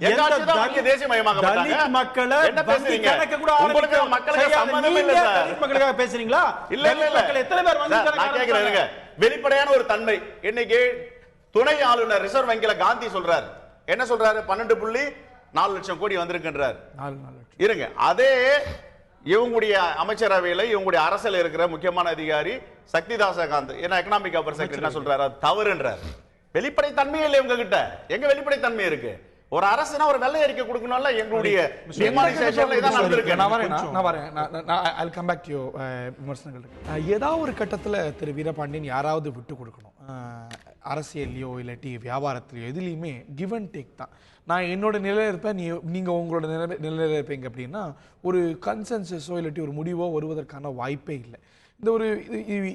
எங்க ஆட்சி தான் வங்கி தேசியமயமாக்கப்பட்டாங்க. தலித் மக்களை என்ன பேசுறீங்க? கணக்கு கூட உங்களுக்கு மக்களுக்கு சம்பந்தம் இல்ல சார். தலித் மக்களுக்காக பேசுறீங்களா? இல்ல இல்ல மக்கள் எத்தனை பேர் வந்து சார், நான் கேக்குறேன், வெளிப்படையான ஒரு தன்மை. இன்னைக்கு துணை ஆளுநர் ரிசர்வ் வங்கியில காந்தி சொல்றாரு, என்ன சொல்றாரு? 12.4 லட்சம் கோடி வந்திருக்குன்றார். இருங்க, அதே இவங்களுடைய அமைச்சரவையில இவங்களுடைய அரசியல் இருக்கிற முக்கியமான அதிகாரி சக்திதாச காந்த் என்ன எக்கனாமிக் அஃபேர்ஸ் செக்ரட்டரி என்ன சொல்றாரு? அது தவறுன்றார். வெளிப்படை தன்மை இல்லை இவங்க கிட்ட. எங்க வெளிப்படை தன்மை இருக்கு? ஒரு அரசுனா ஒரு வெள்ளை அறிக்கை கொடுக்கணும்ல. எங்களுடைய டிமானிசேஷன்ல இதான் நடந்திருக்கு. I'll come back to you. விமர்சனங்கள் இருக்கு. ஏதாவது ஒரு கட்டத்துல திரு வீரபாண்டியன் யாராவது விட்டு கொடுக்கணும். அரசியல்லையோ இல்லாட்டி வியாபாரத்திலையோ எதுலையுமே கிவ் அண்ட் டேக் தான். நான் என்னோட நிலையில் இருப்பேன், நீங்கள் உங்களோட நிலையில் இருப்பீங்க. அப்படின்னா ஒரு கன்சென்சஸோ இல்லாட்டி ஒரு முடிவோ வருவதற்கான வாய்ப்பே இல்லை. இந்த ஒரு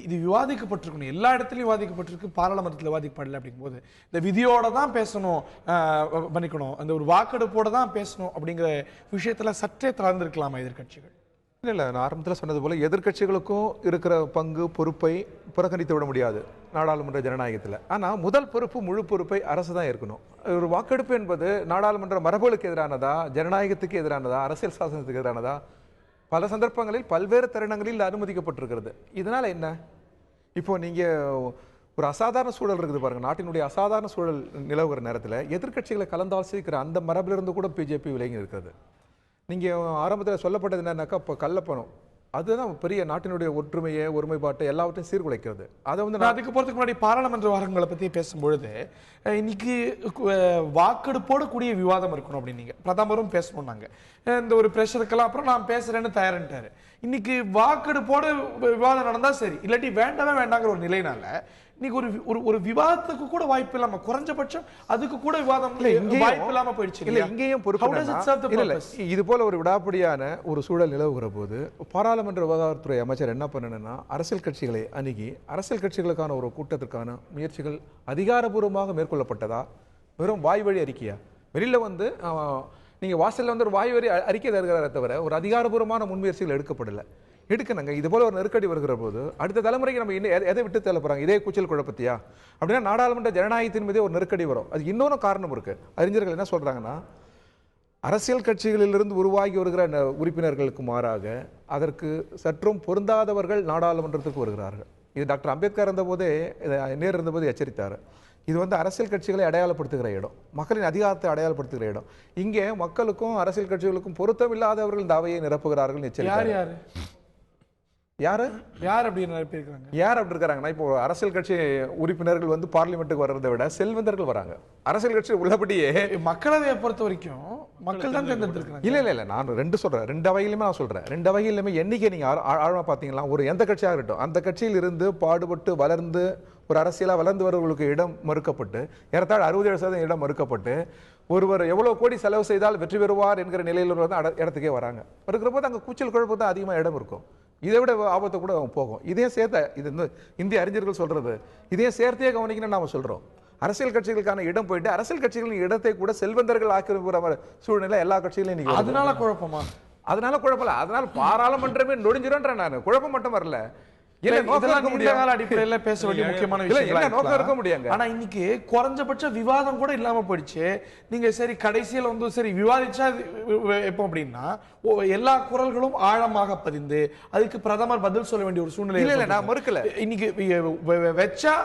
இது விவாதிக்கப்பட்டிருக்கணும், எல்லா இடத்துலையும் விவாதிக்கப்பட்டிருக்கு, பாராளுமன்றத்தில் விவாதிக்கப்படலை. அப்படிங்கும்போது இந்த விதியோட தான் பேசணும், பண்ணிக்கணும், அந்த ஒரு வாக்கெடுப்போட தான் பேசணும் அப்படிங்கிற விஷயத்தில் சற்றே தளர்ந்திருக்கலாமா எதிர்கட்சிகள்? இல்லை, நான் ஆரம்பத்தில் சொன்னது போல எதிர்க்கட்சிகளுக்கும் இருக்கிற பங்கு பொறுப்பை புறக்கணித்து விட முடியாது நாடாளுமன்ற ஜனநாயகத்தில். ஆனால் முதல் பொறுப்பு, முழு பொறுப்பை அரசு தான் இருக்கணும். ஒரு வாக்கெடுப்பு என்பது நாடாளுமன்ற மரபுகளுக்கு எதிரானதா, ஜனநாயகத்துக்கு எதிரானதா, அரசியல் சாசனத்துக்கு எதிரானதா? பல சந்தர்ப்பங்களில் பல்வேறு தருணங்களில் அனுமதிக்கப்பட்டிருக்கிறது. இதனால என்ன? இப்போ நீங்கள் ஒரு அசாதாரண சூழல் இருக்குது பாருங்க, நாட்டினுடைய அசாதாரண சூழல் நிலவுகிற நேரத்தில் எதிர்க்கட்சிகளை கலந்தாலோசிக்கிற அந்த மரபிலிருந்து கூட பிஜேபி விலகி இருக்கிறது. நீங்கள் ஆரம்பத்தில் சொல்லப்பட்டது என்னன்னாக்கா, இப்போ கள்ளப்பணம் அதுதான் பெரிய நாட்டினுடைய ஒற்றுமையை, ஒருமைப்பாட்டை எல்லாவற்றையும் சீர்குலைக்கிறது. அதை வந்து நான் அதுக்கு போகிறதுக்கு முன்னாடி பாராளுமன்ற வாரங்களை பற்றி பேசும்பொழுது இன்னைக்கு வாக்கெடுப்போடு கூடிய விவாதம் இருக்கணும் அப்படின்னு பிரதமரும் பேசணும்னாங்க. இந்த ஒரு ப்ரெஷருக்கெல்லாம் அப்புறம் நான் பேசுறேன்னு தயாரிட்டாரு. இன்னைக்கு வாக்கெடுப்போடு விவாதம் நடந்தால் சரி, இல்லாட்டி வேண்டவே வேண்டாங்கிற ஒரு நிலையினால இன்னைக்கு ஒரு விவாதத்துக்கு கூட வாய்ப்பு இல்லாம, குறைஞ்சபட்சம் அதுக்கு கூட விவாதம் வாய்ப்பு இல்லாம போயிடுச்சு. இல்ல இங்கேயும் பொறுப்பு இது போல ஒரு விடாப்படியான ஒரு சூழல் நிலவுகிற போது பாராளுமன்ற விவகாரத்துறை அமைச்சர் என்ன பண்ணணும்னா அரசியல் கட்சிகளை அணுகி அரசியல் கட்சிகளுக்கான ஒரு கூட்டத்திற்கான முயற்சிகள் அதிகாரபூர்வமாக மேற்கொள்ளப்பட்டதா, வெறும் வாய் வழி அறிக்கையா? வெளியில வந்து நீங்க வாசல்ல வந்து ஒரு வாய் வழி அறிக்கை தருகிறாரே தவிர ஒரு அதிகாரபூர்வமான முன்முயற்சிகள் எடுக்கப்படலை. எடுக்கணுங்க. இது போல ஒரு நெருக்கடி வருகிற போது அடுத்த தலைமுறைக்கு நம்ம இன்னும் எதை விட்டு தேட போறாங்க? இதே கூச்சல் குழப்பத்தியா? அப்படின்னா நாடாளுமன்ற ஜனநாயகத்தின் மீதே ஒரு நெருக்கடி வரும். அது இன்னொரு காரணம் இருக்கு. அறிஞர்கள் என்ன சொல்றாங்கன்னா, அரசியல் கட்சிகளிலிருந்து உருவாகி வருகிற உறுப்பினர்களுக்கு மாறாக அதற்கு சற்றும் பொருந்தாதவர்கள் நாடாளுமன்றத்துக்கு வருகிறார்கள். இது டாக்டர் அம்பேத்கர் இருந்தபோதே, நேரு இருந்தபோது எச்சரித்தார். இது வந்து அரசியல் கட்சிகளை அடையாளப்படுத்துகிற இடம், மக்களின் அதிகாரத்தை அடையாளப்படுத்துகிற இடம். இங்கே மக்களுக்கும் அரசியல் கட்சிகளுக்கும் பொருத்தம் இல்லாதவர்கள் இந்த அவையை நிரப்புகிறார்கள் எச்சரித்தார். யாரு யார் அப்படி நிரப்பியிருக்காங்க? யார் அப்படி இருக்காங்கன்னா, இப்போ அரசியல் கட்சி உறுப்பினர்கள் வந்து பார்லிமெண்ட்டுக்கு வர்றதை விட செல்வந்தர்கள் வராங்க. அரசியல் கட்சி உள்ளபடியே மக்களவையை பொறுத்த வரைக்கும் மக்கள் தான் தேர்ந்தெடுத்திருக்காங்க. இல்ல நான் சொல்றேன், ரெண்டு வகையிலுமே நான் சொல்றேன். ரெண்டு வகையிலுமே எண்ணிக்கை நீங்க ஆழமா பாத்தீங்கன்னா, ஒரு எந்த கட்சியாக இருக்கட்டும், அந்த கட்சியில் இருந்து பாடுபட்டு வளர்ந்து ஒரு அரசியலா வளர்ந்து வருவர்களுக்கு இடம் மறுக்கப்பட்டு, ஏறத்தாழ 67% இடம் மறுக்கப்பட்டு, ஒருவர் எவ்வளவு கோடி செலவு செய்தால் வெற்றி பெறுவார் என்கிற நிலையில் இடத்துக்கே வராங்க. இருக்கிற போது அங்க கூச்சல் குழப்பம் தான் அதிகமா இடம் இருக்கும். இதை விட ஆபத்து கூட போகும். இதையும் சேர்த்த இது இந்திய அறிஞர்கள் சொல்றது, இதையும் சேர்த்தே கவனிக்கணும்னு நாம சொல்றோம். அரசியல் கட்சிகளுக்கான இடம் போயிட்டு அரசியல் கட்சிகளின் இடத்தை கூட செல்வந்தர்கள் ஆக்கிரமிக்கிற சூழ்நிலை எல்லா கட்சிகளையும். அதனால குழப்பமா? அதனால குழப்பம், அதனால பாராளுமன்றமே நொடிஞ்சிடும். நான் குழப்பம் மட்டும் வரல. அடிப்படையில பேச வேண்டிய முக்கியமான விஷயம். ஆனா இன்னைக்கு குறைஞ்சபட்ச விவாதம் கூட இல்லாம போயிடுச்சு. நீங்க சரி கடைசியில வந்து சரி விவாதிச்சா எப்போ அப்படின்னா எல்லா குரல்களும் ஆழமாக பதிந்து அதுக்கு பிரதமர் பதில் சொல்ல வேண்டிய ஒரு சூழ்நிலை. இல்ல நான் மறுக்கல. இன்னைக்கு வெச்சா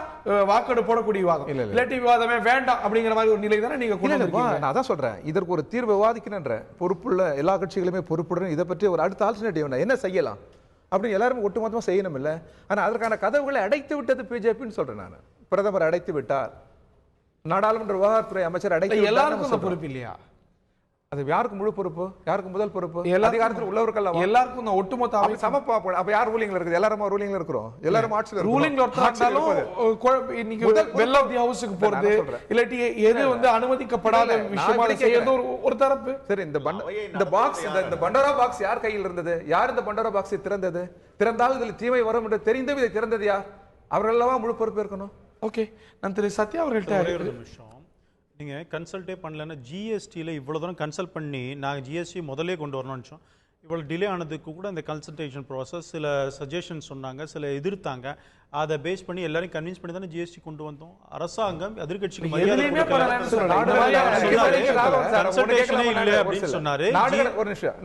வாக்கெடு போடக்கூடிய விவாதம், இல்லாட்டி விவாதமே வேண்டாம் அப்படிங்கிற மாதிரி ஒரு நிலை தானே நீங்க கொண்டு வந்திருக்கீங்க. நான் அதான் சொல்றேன், இதற்கு ஒரு தீர்வு விவாதிக்கணுன்ற பொறுப்புள்ள எல்லா கட்சிகளுமே பொறுப்புடன் இதை பற்றி ஒரு அடுத்த ஆல்டர்னேட்டிவ் என்ன செய்யலாம் அப்படி எல்லாரும் ஒட்டுமொத்தமா செய்யணும் இல்ல. ஆனா அதற்கான கதவுகளை அடைத்து விட்டது பிஜேபின்னு சொல்றேன் நான். பிரதமர் அடைத்து விட்டார், நாடாளுமன்ற விவகாரத்துறை அமைச்சர் அடைத்து விட்டார். எல்லாருக்கும் பொறுப்பு இல்லையா? அது யாருக்கு முழு பொறுப்பு? யாருக்கு முதல் பொறுப்பு? அதிகாரத்தில் உள்ளவர்கள் எல்லாருக்கும் ஒட்டுமொத்த சமப்பா. அப்ப யார் ரூலிங்ல இருக்குது? எல்லாரும் ரூலிங்ல இருக்கிறோம், எல்லாரும் ஆட்சியில ரூலிங்ல ஹவுஸுக்கு போறது இல்லாட்டி எது வந்து அனுமதிக்கப்படாத விஷயமா செய்யறது ஒரு தரப்பு. சரி, இந்த பாக்ஸ், இந்த பண்டோரா பாக்ஸ் யார் கையில் இருந்தது? யார் இந்த பண்டோரா பாக்ஸை திறந்தது? திறந்தால் இதில் தீமை வரும் என்று தெரிந்து இதை திறந்தது யார்? அவர்கள் எல்லாம் முழு பொறுப்பு இருக்கணும். ஓகே, நான் திரு சத்யா அவர்கள்ட்ட நீங்கள் கன்சல்ட்டே பண்ணலன்னா ஜிஎஸ்டியில் இவ்வளோ தூரம் கன்சல்ட் பண்ணி நாங்கள் ஜிஎஸ்டி முதலே கொண்டு வரணும்னு நினச்சோம். இவ்வளோ டிலே ஆனதுக்கு கூட அந்த கன்சல்டேஷன் ப்ராசஸ் சில சஜஷன்ஸ் சொன்னாங்க, சில எதிர்த்தாங்க. அதை பேஸ் பண்ணி எல்லாரும் கன்வின்ஸ் பண்ணி தானே ஜிஎஸ்டி கொண்டு வந்தோம். அரசாங்கம் எதிர்கட்சிக்கு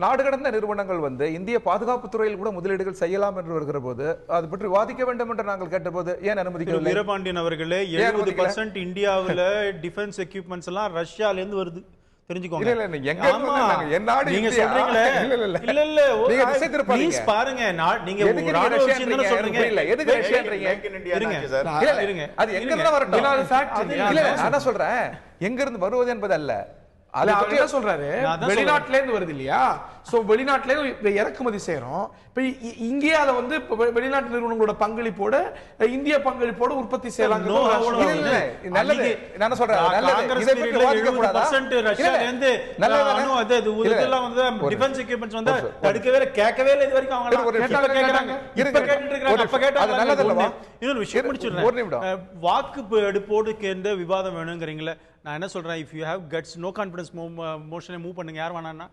நாடு கடந்த நிறுவனங்கள் வந்து இந்திய பாதுகாப்பு துறையில் கூட முதலீடுகள் செய்யலாம் என்று வருகிற போது அது பற்றி வாதிக்க வேண்டும் என்று நாங்கள் கேட்டபோது ஏன் அனுமதிக்கவில்லை? வீரபாண்டியன் அவர்களே, 70% இந்தியாவில் டிஃபென்ஸ் எக்யூப்மெண்ட்ஸ் எல்லாம் ரஷ்யால இருந்து வருது, தெரிஞ்சுக்கோங்க. நீங்க சொல்றீங்களே, இல்ல இல்ல நீங்க திசை திருப்பாதீங்க. பாருங்க, நீங்க ராணுவ விஷயம் தான சொல்றீங்க. இல்ல எதுக்கு ரஷ்யான்றீங்க? இருங்க, அது எங்க இருந்து வரட்டும்? இல்ல நான் சொல்றேன், எங்க இருந்து வருவது என்பது அல்ல. என்ன சொல்றாரு, வெளிநாட்டுல இருந்து வருது இல்லையா? சோ வெளிநாட்டுல இருந்து இறக்குமதி செய்யறோம். இப்ப இங்கே அதை வந்து வெளிநாட்டு நிறுவனங்களோட பங்களிப்போட இந்திய பங்களிப்போட உற்பத்தி செய்யலாம். நல்லது, நான் சொல்றேன் நல்லது. இதை பற்றி வாதிக்க கூடாதா? ரஷ்யால இருந்து இதெல்லாம் வந்து டிஃபென்ஸ் எக்யூப்மென்ட்ஸ் வந்து தடுக்கவே இல்ல, கேட்கவே இல்ல. இது வரைக்கும் அவங்க கேக்குறாங்க, இப்ப கேட்டுட்டு இருக்காங்க, அப்ப கேட்டாங்க. நல்லதல்லவா? இன்னொரு விஷயம் முடிச்சிடுறேன். வாக்கு எடுப்போடு கேந்த விவாதம் வேணுங்கிறீங்களே, நான் என்ன சொல்றேன், if you have guts, no confidence மோஷனை மூவ் பண்ணுங்க. யார் வேணான்னா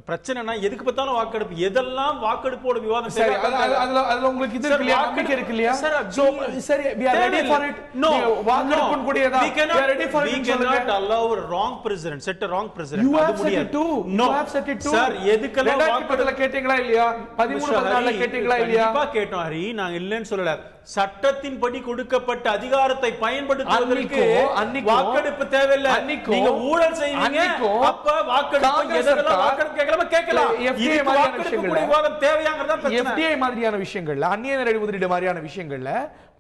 பிரச்சனைனா எதுக்கு பார்த்தாலும் வாக்கெடுப்பு, எதெல்லாம் வாக்கெடுப்போட விவாதம் சரி, அதுல உங்களுக்கு இது இல்லையா, நம்பிக்கை இருக்கு இல்லையா? சோ சரி, we are ready for it. No, வாக்கெடுப்பு கூடியதா, we are ready for it. We cannot allow a wrong president, set a wrong president. அது முடியாது. No, you have set it too. Sir, எதுக்கெல்லாம் வாக்கெடுப்புல கேட்டீங்களா இல்லையா? 13 கேட்டீங்களா இல்லையா? கண்டிப்பா கேட்டோம் ஹரி, நாங்க இல்லன்னு சொல்லல. சட்டத்தின்படி கொடுக்கப்பட்ட அதிகாரத்தை பயன்படுத்துவதற்கு வாக்கெடுப்பு தேவையில்லை. நீங்க ஊழல் செய்வீங்க, அப்ப வாக்கெடுப்பு எதெல்லாம் வாக்கெடுப்பு கேட்கலாம். FDI மாதிரியான விஷயங்கள்ல, அந்நிய நேரடி முதலீடு மாதிரியான விஷயங்கள்ல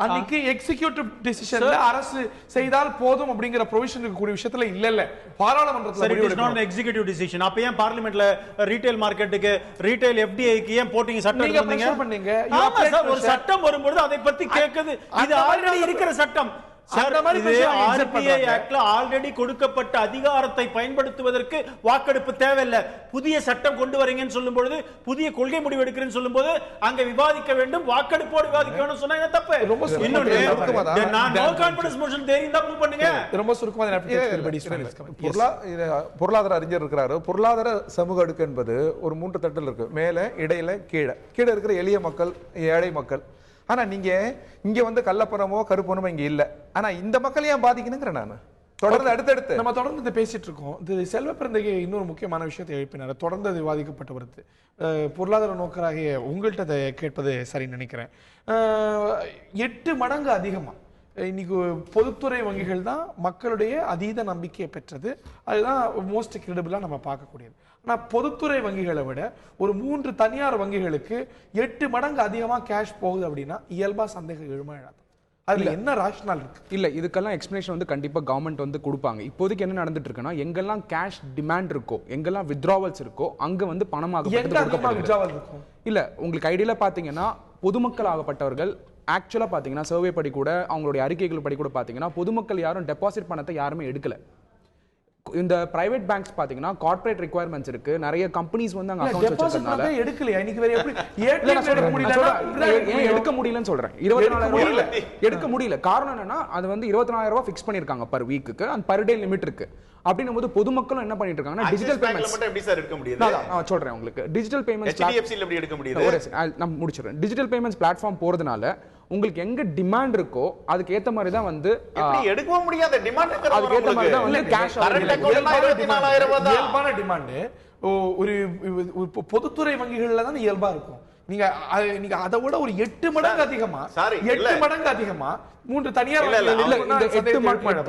அன்னைக்கு எக்ஸிகியூட்டிவ் டிசிஷன்ல அரசு செய்தால் போதும் அப்படிங்கிற ப்ரொவிஷன் இருக்கக்கூடிய விஷயத்துல இல்ல பார்லிமெண்ட்ல எக்ஸிகியூட்டிவ் டிசிஷன். அப்ப ஏன் பார்லிமெண்ட்ல ரீட்டைல் மார்க்கெட்டுக்கு, ரீட்டைல் FDIக்கு ஏன் போட்டிங்க? சட்டம் பண்ணீங்க. ஒரு சட்டம் வரும்போது அதை பத்தி பத்தி கேக்குது. இது அந்த ஆல்ரெடி இருக்கிற சட்டம் சார். அந்த மாதிரி இது பிரச்சனை accept RPI பண்றாங்க. ஆக்ட்ல ஆல்ரெடி கொடுக்கப்பட்ட அதிகாரத்தை பயன்படுத்துவதற்கு வாக்கெடுப்பு தேவையில்லை. புதிய சட்டம் கொண்டு வரீங்கன்னு சொல்லும் பொழுது, புதிய கொள்கை முடிவு எடுக்கிறேன்னு சொல்லும் போது அங்க விவாதிக்க வேண்டும், வாக்கெடுப்போடு விவாதிக்க வேண்டும் சொன்னா என்ன தப்பு? ரொம்ப சுருக்கமா இன்னொன்னு, நான் நோ கான்ஃபிடன்ஸ் மோஷன் தெரிந்தா மூவ் பண்ணுங்க. ரொம்ப சுருக்கமா பொருளாதார அறிஞர் இருக்கிறாரு. பொருளாதார சமூக அடுக்கு என்பது ஒரு 3 தட்டில் இருக்கு. மேல, இடையில, கீழே. கீழே இருக்கிற எளிய மக்கள், ஏழை மக்கள். ஆனா நீங்க இங்க வந்து கள்ளப்பணமோ கருப்பணமோ இங்க இல்ல. ஆனா இந்த மக்கள் ஏன் பாதிக்கணுங்கிற நான் தொடர்ந்து அடுத்தடுத்து நம்ம தொடர்ந்து இதை பேசிட்டு இருக்கோம். இது செல்வப்பிறந்தகை இன்னொரு முக்கியமான விஷயத்தை எழுப்பினார். தொடர்ந்து அது விவாதிக்கப்பட்டு வருது. பொருளாதார நோக்கராகிய உங்கள்கிட்ட அதை கேட்பது சரின்னு நினைக்கிறேன். 8 மடங்கு அதிகமா இன்னைக்கு பொதுத்துறை வங்கிகள் தான் மக்களுடைய அதீத நம்பிக்கையை பெற்றது. அதுதான் மோஸ்ட் கிரெடிபிளா நம்ம பார்க்கக்கூடியது. ஆனா பொதுத்துறை வங்கிகளை விட ஒரு 3 தனியார் வங்கிகளுக்கு 8 மடங்கு அதிகமா கேஷ் போகுது அப்படின்னா இயல்பா சந்தேகம் எழுமாது. அதுல என்ன ராஷனல் இருக்கு? இல்ல இதுக்கெல்லாம் எக்ஸ்பிளனேஷன் வந்து கண்டிப்பா கவர்மெண்ட் வந்து கொடுப்பாங்க. இப்போதைக்கு என்ன நடந்துட்டு இருக்குன்னா, எங்கெல்லாம் கேஷ் டிமாண்ட் இருக்கோ, எங்கெல்லாம் வித்ட்ராவல்ஸ் இருக்கோ, அங்க வந்து பணமாக இருக்கும். இல்ல உங்களுக்கு ஐடியால பாத்தீங்கன்னா, பொதுமக்கள் ஆகப்பட்டவர்கள் ஆக்சுவலா பாத்தீங்கன்னா சர்வே படி கூட, அவங்களுடைய அறிக்கைகள் படி கூட பாத்தீங்கன்னா, பொதுமக்கள் யாரும் டெபாசிட் பணத்தை யாருமே எடுக்கல. இந்த பிரைவேட் பேங்க்ஸ் பாத்தீங்கன்னா கார்ப்பரேட் ரிக்வயர்மெண்ட்ஸ் இருக்கு. நிறைய கம்பெனிஸ் வந்து அங்க அக்கவுண்ட்ஸ் வச்சிருக்கனால எடுக்கலையா? இன்னைக்கு வேற எப்படி எடுக்க முடியலன்னு சொல்றேன். 24,000 எடுக்க முடியல. காரணம் என்னன்னா, அது வந்து 24,000 ரூபாய் ஃபிக்ஸ் பண்ணிருக்காங்க பர் வீக்குக்கு. அந்த பர் டே லிமிட் இருக்கு. அப்படிங்கும்போது பொதுமக்களும் என்ன பண்ணிட்டு இருக்காங்கன்னா, டிஜிட்டல் பேமெண்ட்ஸ் மட்டும் எப்படி சார் எடுக்க முடியுது? நான் சொல்றேன் உங்களுக்கு. டிஜிட்டல் பேமெண்ட்ஸ் HDFC ல எப்படி எடுக்க முடியுது? நான் முடிச்சிடுறேன். டிஜிட்டல் பேமெண்ட்ஸ் பிளாட்ஃபார்ம் போறதுனால உங்களுக்கு எங்க டிமாண்ட் இருக்கோ அதுக்கு ஏத்த மாதிரி தான் வந்து எப்படி எடுக்க முடியாத டிமாண்ட் அதுக்கு ஏத்த மாதிரி தான் வந்து கேஷ் இயல்பான டிமாண்ட் ஒரு பொதுத்துறை வங்கிகள்ல தான் இயல்பா இருக்கும். நீங்க அதை விட ஒரு 8 மடங்கு அதிகமா 8 மடங்கு அதிகமா 3 தனியார்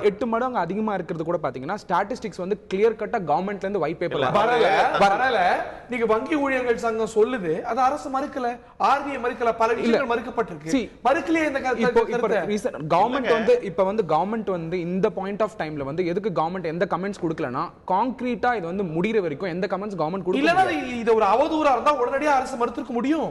8 மடங்கு அதிகமா இருக்கிறது கூட பாத்தீங்கன்னா ஸ்டாட்டிஸ்டிக்ஸ் வந்து கிளியர் கட்டா கவர்மெண்ட்ல இருந்து ஒயிட் பேப்பர் வரல. நீங்க வங்கி ஊழியர்கள் சங்கம் சொல்லுது, அது அரசு மறுக்கல, RBI மறுக்கல, பல விஷயங்கள் மறுக்கப்பட்டிருக்கு. மறுக்கலையே இந்த கவர்மெண்ட் வந்து இப்ப வந்து கவர்மெண்ட் வந்து இந்த பாயிண்ட் ஆஃப் டைம்ல வந்து எதுக்கு கவர்மெண்ட் எந்த கமெண்ட்ஸ் கொடுக்கலனா, கான்கிரீட்டா இது வந்து முடிகிற வரைக்கும் எந்த கமெண்ட்ஸ் கவர்மெண்ட் கொடுக்கல. இல்லனா இது ஒரு அவதூறா இருந்தா உடனடியா அரசு மறுத்துக்க முடியும்.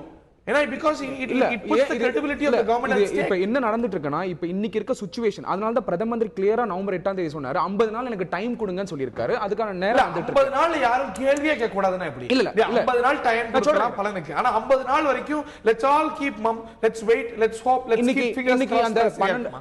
ஏனா because it puts the credibility of the government at stake. இப்ப என்ன நடந்துட்டு இருக்குன்னா, இப்ப இன்னைக்கு இருக்க சிச்சுவேஷன், அதனால தான் பிரதம மந்திரி கிளியரா நவம்பர் 8ஆம் தேதி சொன்னாரு 50 நாள் எனக்கு டைம் கொடுங்கன்னு சொல்லிருக்காரு. அதுக்கான நேரம் வந்துட்டு இருக்கு. 50 நாள் யாரும் கேள்வியே கேட்க கூடாதுன்னா எப்படி? இல்ல 50 நாள் டைம் கொடுக்கலாம் பலனுக்கு. ஆனா 50 நாள் வரைக்கும் let's all keep mum, let's wait, let's hope, let's keep fingers crossed. அந்த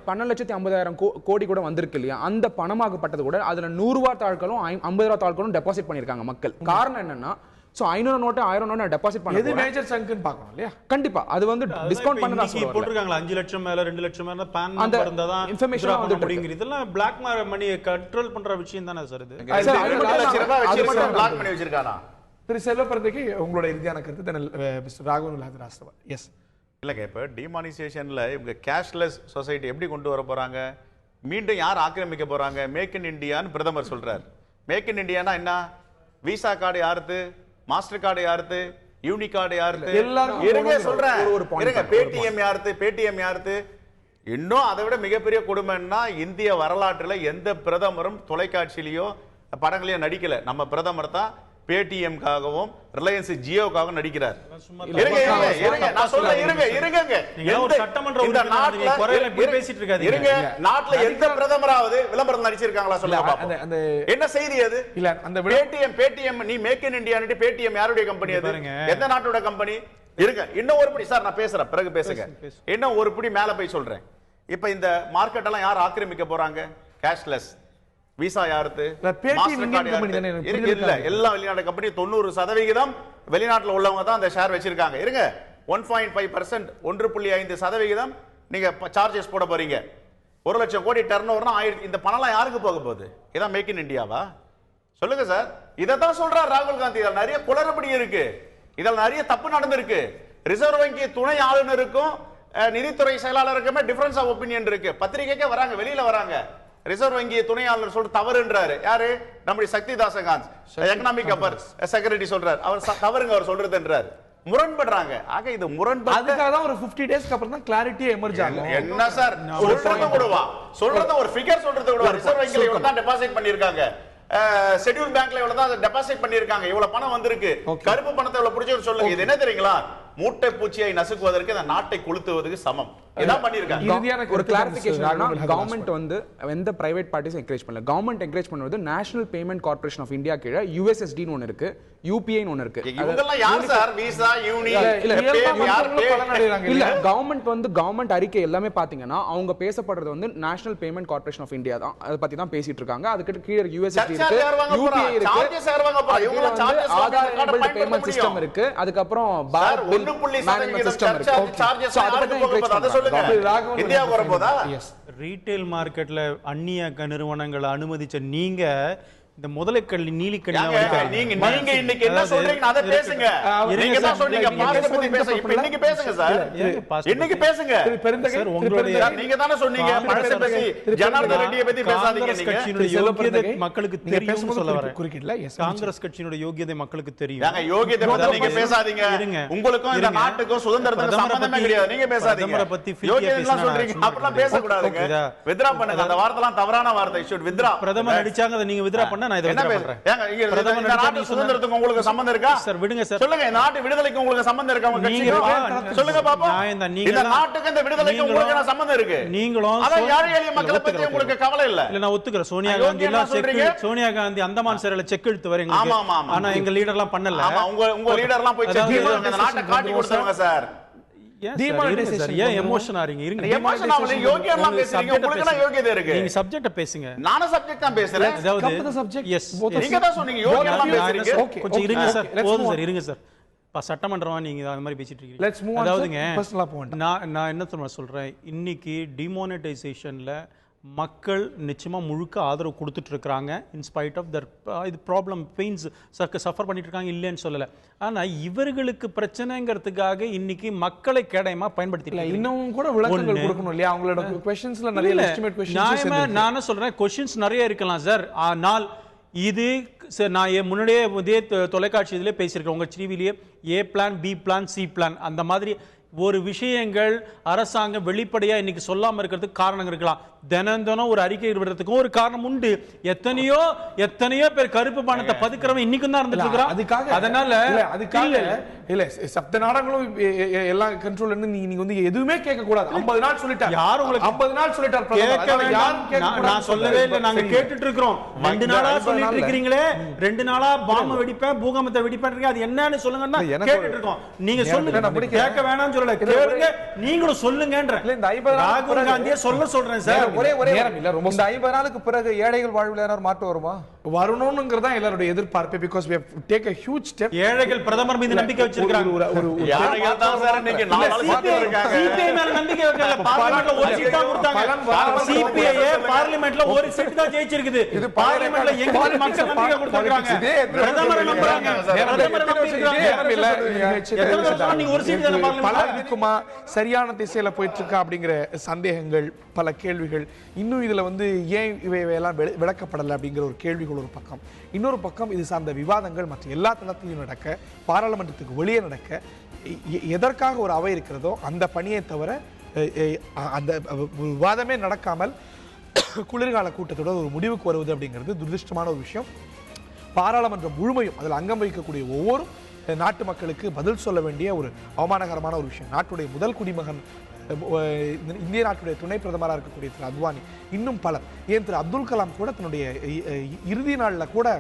12,50,000 கோடி கூட வந்திருக்கு இல்லையா, அந்த பணமாகப்பட்டது கூட அதுல 100 ரூபாய் தாள்களும் 50 ரூபாய் தாள்களும் டெபாசிட் பண்ணிருக்காங்க மக்கள். காரணம் என்னன்னா, சோ 500 நோட்டு 1000 நோட்டு டெபாசிட் பண்ண எது மேஜர் சங்க்னு பார்க்கணும் இல்லையா? கண்டிப்பா அது வந்து டிஸ்கவுண்ட் பண்ணதா சொல்றாங்க. போட்டுருக்காங்க 5 லட்சம் மேல 2 லட்சம் மேல பான் நம்பர் இருந்தா தான் இன்ஃபர்மேஷன் வந்து அப்படிங்கிறது. இதெல்லாம் பிளாக் மணியை கண்ட்ரோல் பண்ற விஷயம் தானே சார் இது? பிளாக் பண்ணி வச்சிருக்கானா? திரு செல்வப்பிறந்தகை உங்களோட இறுதியான கருத்து மிஸ்டர் ராகவன் ராஜராஸ்தவா. எஸ் இல்லைங்க, இப்போ டிமானிசேஷன்ல இவங்க கேஷ்லெஸ் சொசைட்டி எப்படி கொண்டு வர போறாங்க? மீண்டும் யார் ஆக்கிரமிக்க போறாங்க? மேக் இன் இந்தியான்னு பிரதமர் சொல்றார். மேக் இன் இந்தியானா என்ன? விசா கார்டு யாருது? மாஸ்டர் கார்டு யாருது? யூனி கார்டு யாருது? இருங்க சொல்றேன். இருங்க, பேடிஎம் யாருது? பேடிஎம் யாருது? இன்னும் அதை விட மிகப்பெரிய கொடுமைன்னா, இந்திய வரலாற்றுல எந்த பிரதமரும் தொலைக்காட்சியிலயோ படங்களையோ நடிக்கல. நம்ம பிரதமர் தான் பேடிஎம்காகவும் ரிலையன்ஸ் ஜியோக்காகவும் நடிக்கிறார். நாட்டுல எந்த பிரதமராவது விளம்பரம் நடிச்சிருக்காங்களா சொல்லுங்க. என்ன செய்தி அது? இல்ல அந்த பேடிஎம் நீ மேக் இன் இந்தியா பேடிஎம் யாருடைய கம்பெனி? அது எந்த நாட்டோட கம்பெனி? இருங்க, இன்னும் ஒரு படி சார், நான் பேசுறேன் பிறகு பேசுங்க. இன்னும் ஒரு படி மேல போய் சொல்றேன். இப்ப இந்த மார்க்கெட் எல்லாம் யார் ஆக்கிரமிக்க போறாங்க? கேஷ்லெஸ். விசா யாருது? இல்ல, எல்லா வெளிநாட்டு கம்பெனி 90% வெளிநாட்டுல உள்ளவங்க தான் அந்த ஷேர் வச்சிருக்காங்க. இருங்க, 1.5% 1.5% நீங்க சார்ஜஸ் போட போறீங்க. 1 லட்சம் கோடி டர்ன் ஓவர்னா இந்த பணம் யாருக்கு போக போகுது? இதான் மேக் இன் இந்தியாவா? சொல்லுங்க சார். இதான் சொல்றார் ராகுல் காந்தி. இதில் நிறைய குளறுபடி இருக்கு, இதில் நிறைய தப்பு நடந்திருக்கு. ரிசர்வ் வங்கி துணை ஆளுநருக்கும் நிதித்துறை செயலாளருக்குமே டிஃபரன்ஸ் ஆஃப் ஒப்பீனியன் இருக்கு. பத்திரிகைக்கே வராங்க, வெளியில வராங்க. ரிசர்வ் வங்கி துணை ஆளுநர் சொல்ற தவறுன்றாரு. யாரு? நம்முடைய சக்திதாச காந்த் எகனாமிக் அஃபேர்ஸ் செக்ரட்டரி சொல்றாரு, அவர் தவறுங்க அவர் சொல்றதுன்றாரு. முரண்படுறாங்க. ஆக இது முரண்படு. அதுக்காக தான் ஒரு 50 டேஸ்க்கு அப்புறம் தான் கிளாரிட்டி எமர்ஜ் ஆகும். என்ன சார் சொல்றது? ஒரு ஃபிகர் சொல்றது கூட ரிசர்வ் வங்கில இவ்வளவு தான் டெபாசிட் பண்ணிருக்காங்க, ஷெட்யூல் பேங்க்ல இவ்வளவு தான் டெபாசிட் பண்ணிருக்காங்க, இவ்வளவு பணம் வந்திருக்கு, கருப்பு பணத்தை இவ்வளவு புடிச்சு சொல்லுங்க. இது என்ன தெரியுங்களா? மூட்டை பூச்சியை நசுக்குவதற்கு இந்த நாட்டை கொளுத்துவதற்கு சமம். இதான் பண்ணிருக்காங்க. இறுதியான ஒரு கருத்து கிளாரிஃபிகேஷன் ராகுல் என்னன்னா ஹகராஜ் கவர்மெண்ட் வந்து எந்த பிரைவேட் பார்ட்டிஸ் என்கரேஜ் பண்ணல. கவர்மெண்ட் என்கரேஜ் பண்ணுவது national payment corporation of India கீழ USSD ன்னு ஒன்னு இருக்கு, UPI ன்னு ஒன்னு இருக்கு. இவங்க எல்லாம் யார் சார்? விசா, யூனி, இல்ல கவர்மெண்ட் வந்து கவர்மெண்ட் அறிக்கை எல்லாமே பாத்தீங்கன்னா அவங்க பேசப்படுறது வந்து national payment corporation of India தான். அதை பத்தி தான் பேசிட்டு இருக்காங்க. அதுக்கு கீழ USSD இருக்கு, UPI இருக்கு, ஆதார் பேமெண்ட் சிஸ்டம் இருக்கு, அதுக்கு அப்புறம் பாரத் பில் மேனேஜ்மென்ட் சிஸ்டம் இருக்கு. சோ அத பத்தி என்கரேஜ் சொல்லுங்க. இந்தியா வரப்போதா? ரீட்டைல் மார்க்கெட்ல அந்நிய நிறுவனங்களை அனுமதிச்ச நீங்க இந்த முதலைக்கல்லி நீலிக்கல்லி நீங்க இன்னைக்கு என்ன சொல்றீங்க அத பேசுங்க. நீங்க தான் சொன்னீங்க பாஸ்ட் பத்தி பேச. இப்போ இன்னைக்கு பேசுங்க சார். இன்னைக்கு பேசுங்க சார். உங்களுடைய நீங்க தானே சொன்னீங்க பழச பத்தி ஜனார்தன் ரெட்டியை பத்தி பேசாதீங்க. நீங்க கட்சியினுடைய யோகியதை மக்களுக்கு தெரியும் சொல்ல வரேன். குறுக்கிடல. காங்கிரஸ் கட்சியினுடைய யோகியதை மக்களுக்கு தெரியும். ஏங்க யோகியதை பத்தி நீங்க பேசாதீங்க. உங்களுக்கும் இந்த நாட்டுக்கும் சுதந்திரத்துக்கும் சம்பந்தமே கிடையாது. நீங்க பேசாதீங்க. யோகியதை சொல்றீங்க. அப்பலாம் பேச கூடாதுங்க. வித்ரா பண்ணுங்க. அந்த வார்த்தைலாம் தவறான வார்த்தை. Should withdraw. பிரதமர் அடிச்சாங்க அதை நீங்க வித்ரா பண்ண நான் இத வித்ரா பண்றேன். ஏங்க இந்த நாட்டு சுதந்திரத்துக்கு உங்களுக்கு சம்பந்தம் இருக்கா? சார் விடுங்க சார். சொல்லுங்க. இந்த நாட்டு விடுதலைக்கு உங்களுக்கு சம்பந்தம் இருக்கா? உங்க கட்சிக்கு சொல்லுங்க பாப்போம். இந்த நாட்டுக்கு இந்த விடுதலைக்கு உங்களுக்கு என்ன சம்பந்தம் இருக்கு? நீங்களும் அத யாரை எளிய மக்களை பத்தி உங்களுக்கு கவலை இல்ல. இல்ல நான் ஒத்துக்கிறேன். சோனியா காந்தி அந்தமான் சிறையில செக் எடுத்து வரேன். ஆனா எங்க லீடர்லாம் பண்ணல. ஆமா உங்க லீடர்லாம் போய் செக் எடுத்து இந்த நாட்டை காட்டி கொடுத்தாங்க சார். எமோஷன் ஆறீங்க. இருங்க. எமோஷன் ஆவல. யோகியெல்லாம் பேசுறீங்க. உங்களுக்கு என்ன யோகியதை இருக்கு? நீங்க சப்ஜெக்ட்ட பேசுங்க. நானும் சப்ஜெக்ட் தான் பேசுறேன். அதாவது எஸ் நீங்க தான் சொன்னீங்க யோகியெல்லாம் பேசுறீங்க. கொஞ்சம் இருங்க சார். போதும் சார். இருங்க சார். சட்டமன்றமா நீங்க அந்த மாதிரி பேசிட்டு இருக்கீங்க. அதாவதுங்க நான் என்ன சொல்றேன், இன்னைக்கு டிமானிட்டைசேஷன்ல மக்கள் நிச்சயமா முழுக்க ஆதரவு கொடுத்துட்டு இருக்காங்க. இன்ஸ்பைட் ஆஃப் தர் இது ப்ராப்ளம் பெயின்ஸ் சஃபர் பண்ணிட்டு இருக்காங்க, இல்லைன்னு சொல்லல. ஆனா இவர்களுக்கு பிரச்சனைங்கிறதுக்காக இன்னைக்கு மக்களை கேடயமா பயன்படுத்திட்டு இன்னும் கூட விளக்கங்கள் கொடுக்கணும் இல்லையா? அவங்களோட क्वेश्चंसல நிறைய லெஜிட்டிமேட் क्वेश्चंस நான் சொல்றேன் क्वेश्चंस நிறைய இருக்கலாம் சார். ஆனால் இது நான் முன்னாடியே இதே தொலைக்காட்சி இதிலே பேசியிருக்கேன். உங்க டிவிலேயே A plan, B plan, C plan அந்த மாதிரி ஒரு விஷயங்கள் அரசாங்கம் வெளிப்படையா இன்னைக்கு சொல்லாம இருக்கிறதுக்கு காரணம் இருக்கலாம். தினம் ஒரு அறிக்கை விடுறதுக்கும் ஒரு காரணம் உண்டு. எத்தனையோ பேர் கருப்பு பணத்தை பதுக்கிறவன் இன்னைக்கும் தான் இருந்துட்டு இருக்கான். அதுக்காக அதனால அதுக்காக இல்ல சப்த நாடங்களும் எல்லாம் கண்ட்ரோல் நீங்க வந்து எதுவுமே கேட்க கூடாது. 50 நாள் சொல்லிட்டார். யார் உங்களுக்கு 50 நாள் சொல்லிட்டார் பிரதமர்? நான் சொல்லவே இல்லை. நாங்க கேட்டுட்டு இருக்கிறோம். 2 நாளா சொல்லிட்டு இருக்கீங்களே. 2 நாளா பாம்பு வெடிப்பேன், பூகம்பத்தை வெடிப்பேன். அது என்னன்னு சொல்லுங்கன்னா கேட்டுட்டு இருக்கோம். நீங்க சொல்லுங்க. கேட்க வேணாம்னு சொல்லல, கேளுங்க. நீங்களும் சொல்லுங்கன்ற. இந்த 50 ராகுல் காந்தியே சொல்றேன் சார். ஒரே நேரம் இல்ல. ரொம்ப இந்த 50 நாளுக்கு பிறகு ஏழைகள் வாழ்வில் ஏதாவது மாற்றம் வருமா? வரணும்ங்கிறதா எல்லாருடைய எதிர்பார்ப்பு. because we have taken a huge step. ஏழைகள் பிரதமர் மீது நம்பிக்கை வச்சிருக்காங்க. யாரைகள் தான் சார் இன்னைக்கு 4 நாள் பார்த்துட்டு இருக்காங்க. சிபிஐ மேல நம்பிக்கை வைக்கல. பார்லிமென்ட்ல ஒரு சீட் தான் கொடுத்தாங்க. சிபிஐ பார்லிமென்ட்ல ஒரு சீட் தான் ஜெயிச்சிருக்குது. இது பார்லிமென்ட்ல எங்க மக்கள் நம்பிக்கை கொடுத்தாங்க. பிரதமர் நம்புறாங்க. பிரதமர் நம்பிக்கிறாங்க. இல்ல நீங்க ஒரு சீட் தான பார்லிமென்ட்ல சரியான திசையில போயிட்டு இருக்கா அப்படிங்கிற சந்தேகங்கள், பல கேள்விகள். இன்னும் இதுல வந்து ஏன் இவையெல்லாம் விளக்கப்படலை அப்படிங்கிற ஒரு கேள்விகள் ஒரு பக்கம். இன்னொரு பக்கம் இது சார்ந்த விவாதங்கள் மற்ற எல்லா தளத்திலும் நடக்க, பாராளுமன்றத்துக்கு வெளியே நடக்க, எதற்காக ஒரு அவை இருக்கிறதோ அந்த பணியை தவிர அந்த விவாதமே நடக்காமல் குளிர்கால கூட்டத்தோட ஒரு முடிவுக்கு வருவது அப்படிங்கிறது துரதிருஷ்டமான ஒரு விஷயம். பாராளுமன்றம் முழுமையும் அதில் அங்கம் வகிக்கக்கூடிய ஒவ்வொரு நாட்டு மக்களுக்கு பதில் சொல்ல வேண்டிய ஒரு அவமானகரமான ஒரு விஷயம். நாட்டுடைய முதல் குடிமகன், இந்திய நாட்டுடைய துணை பிரதமராக இருக்கக்கூடிய திரு அத்வானி, இன்னும் பலர், ஏன் திரு அப்துல் கலாம் கூட தன்னுடைய இறுதி நாளில் கூட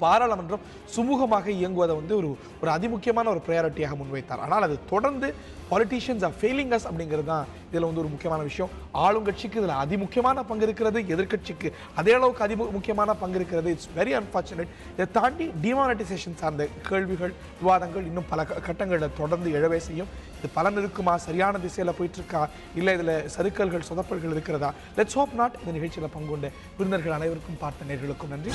பாராளுமன்றம் சுமூகமாக இயங்குவதை வந்து ஒரு அதிமுக்கியமான ஒரு ப்ரையாரிட்டியாக முன்வைத்தார். ஆனால் அது தொடர்ந்து பாலிட்டிஷியன்ஸ் ஆர் ஃபெயிலிங் அஸ் அப்படிங்கிறது தான் இதில் வந்து ஒரு முக்கியமான விஷயம். ஆளுங்கட்சிக்கு இதில் அதிமுக்கியமான பங்கு இருக்கிறது, எதிர்கட்சிக்கு அதே அளவுக்கு முக்கியமான பங்கு இருக்கிறது. It's very unfortunate. இதை தாண்டி டிமானிட்டைசேஷன் சார்ந்த கேள்விகள், விவாதங்கள் இன்னும் பல கட்டங்களில் தொடர்ந்து எழவே செய்யும். இது பலன் இருக்குமா, சரியான திசையில் போயிட்டு இருக்கா, இல்லை இதில் சறுக்கல்கள் சொதப்பல்கள் இருக்கிறதா? Let's hope not. இந்த நிகழ்ச்சியில் பங்கு கொண்ட விருந்தினர்கள் அனைவருக்கும், பார்த்த நேயர்களுக்கும் நன்றி.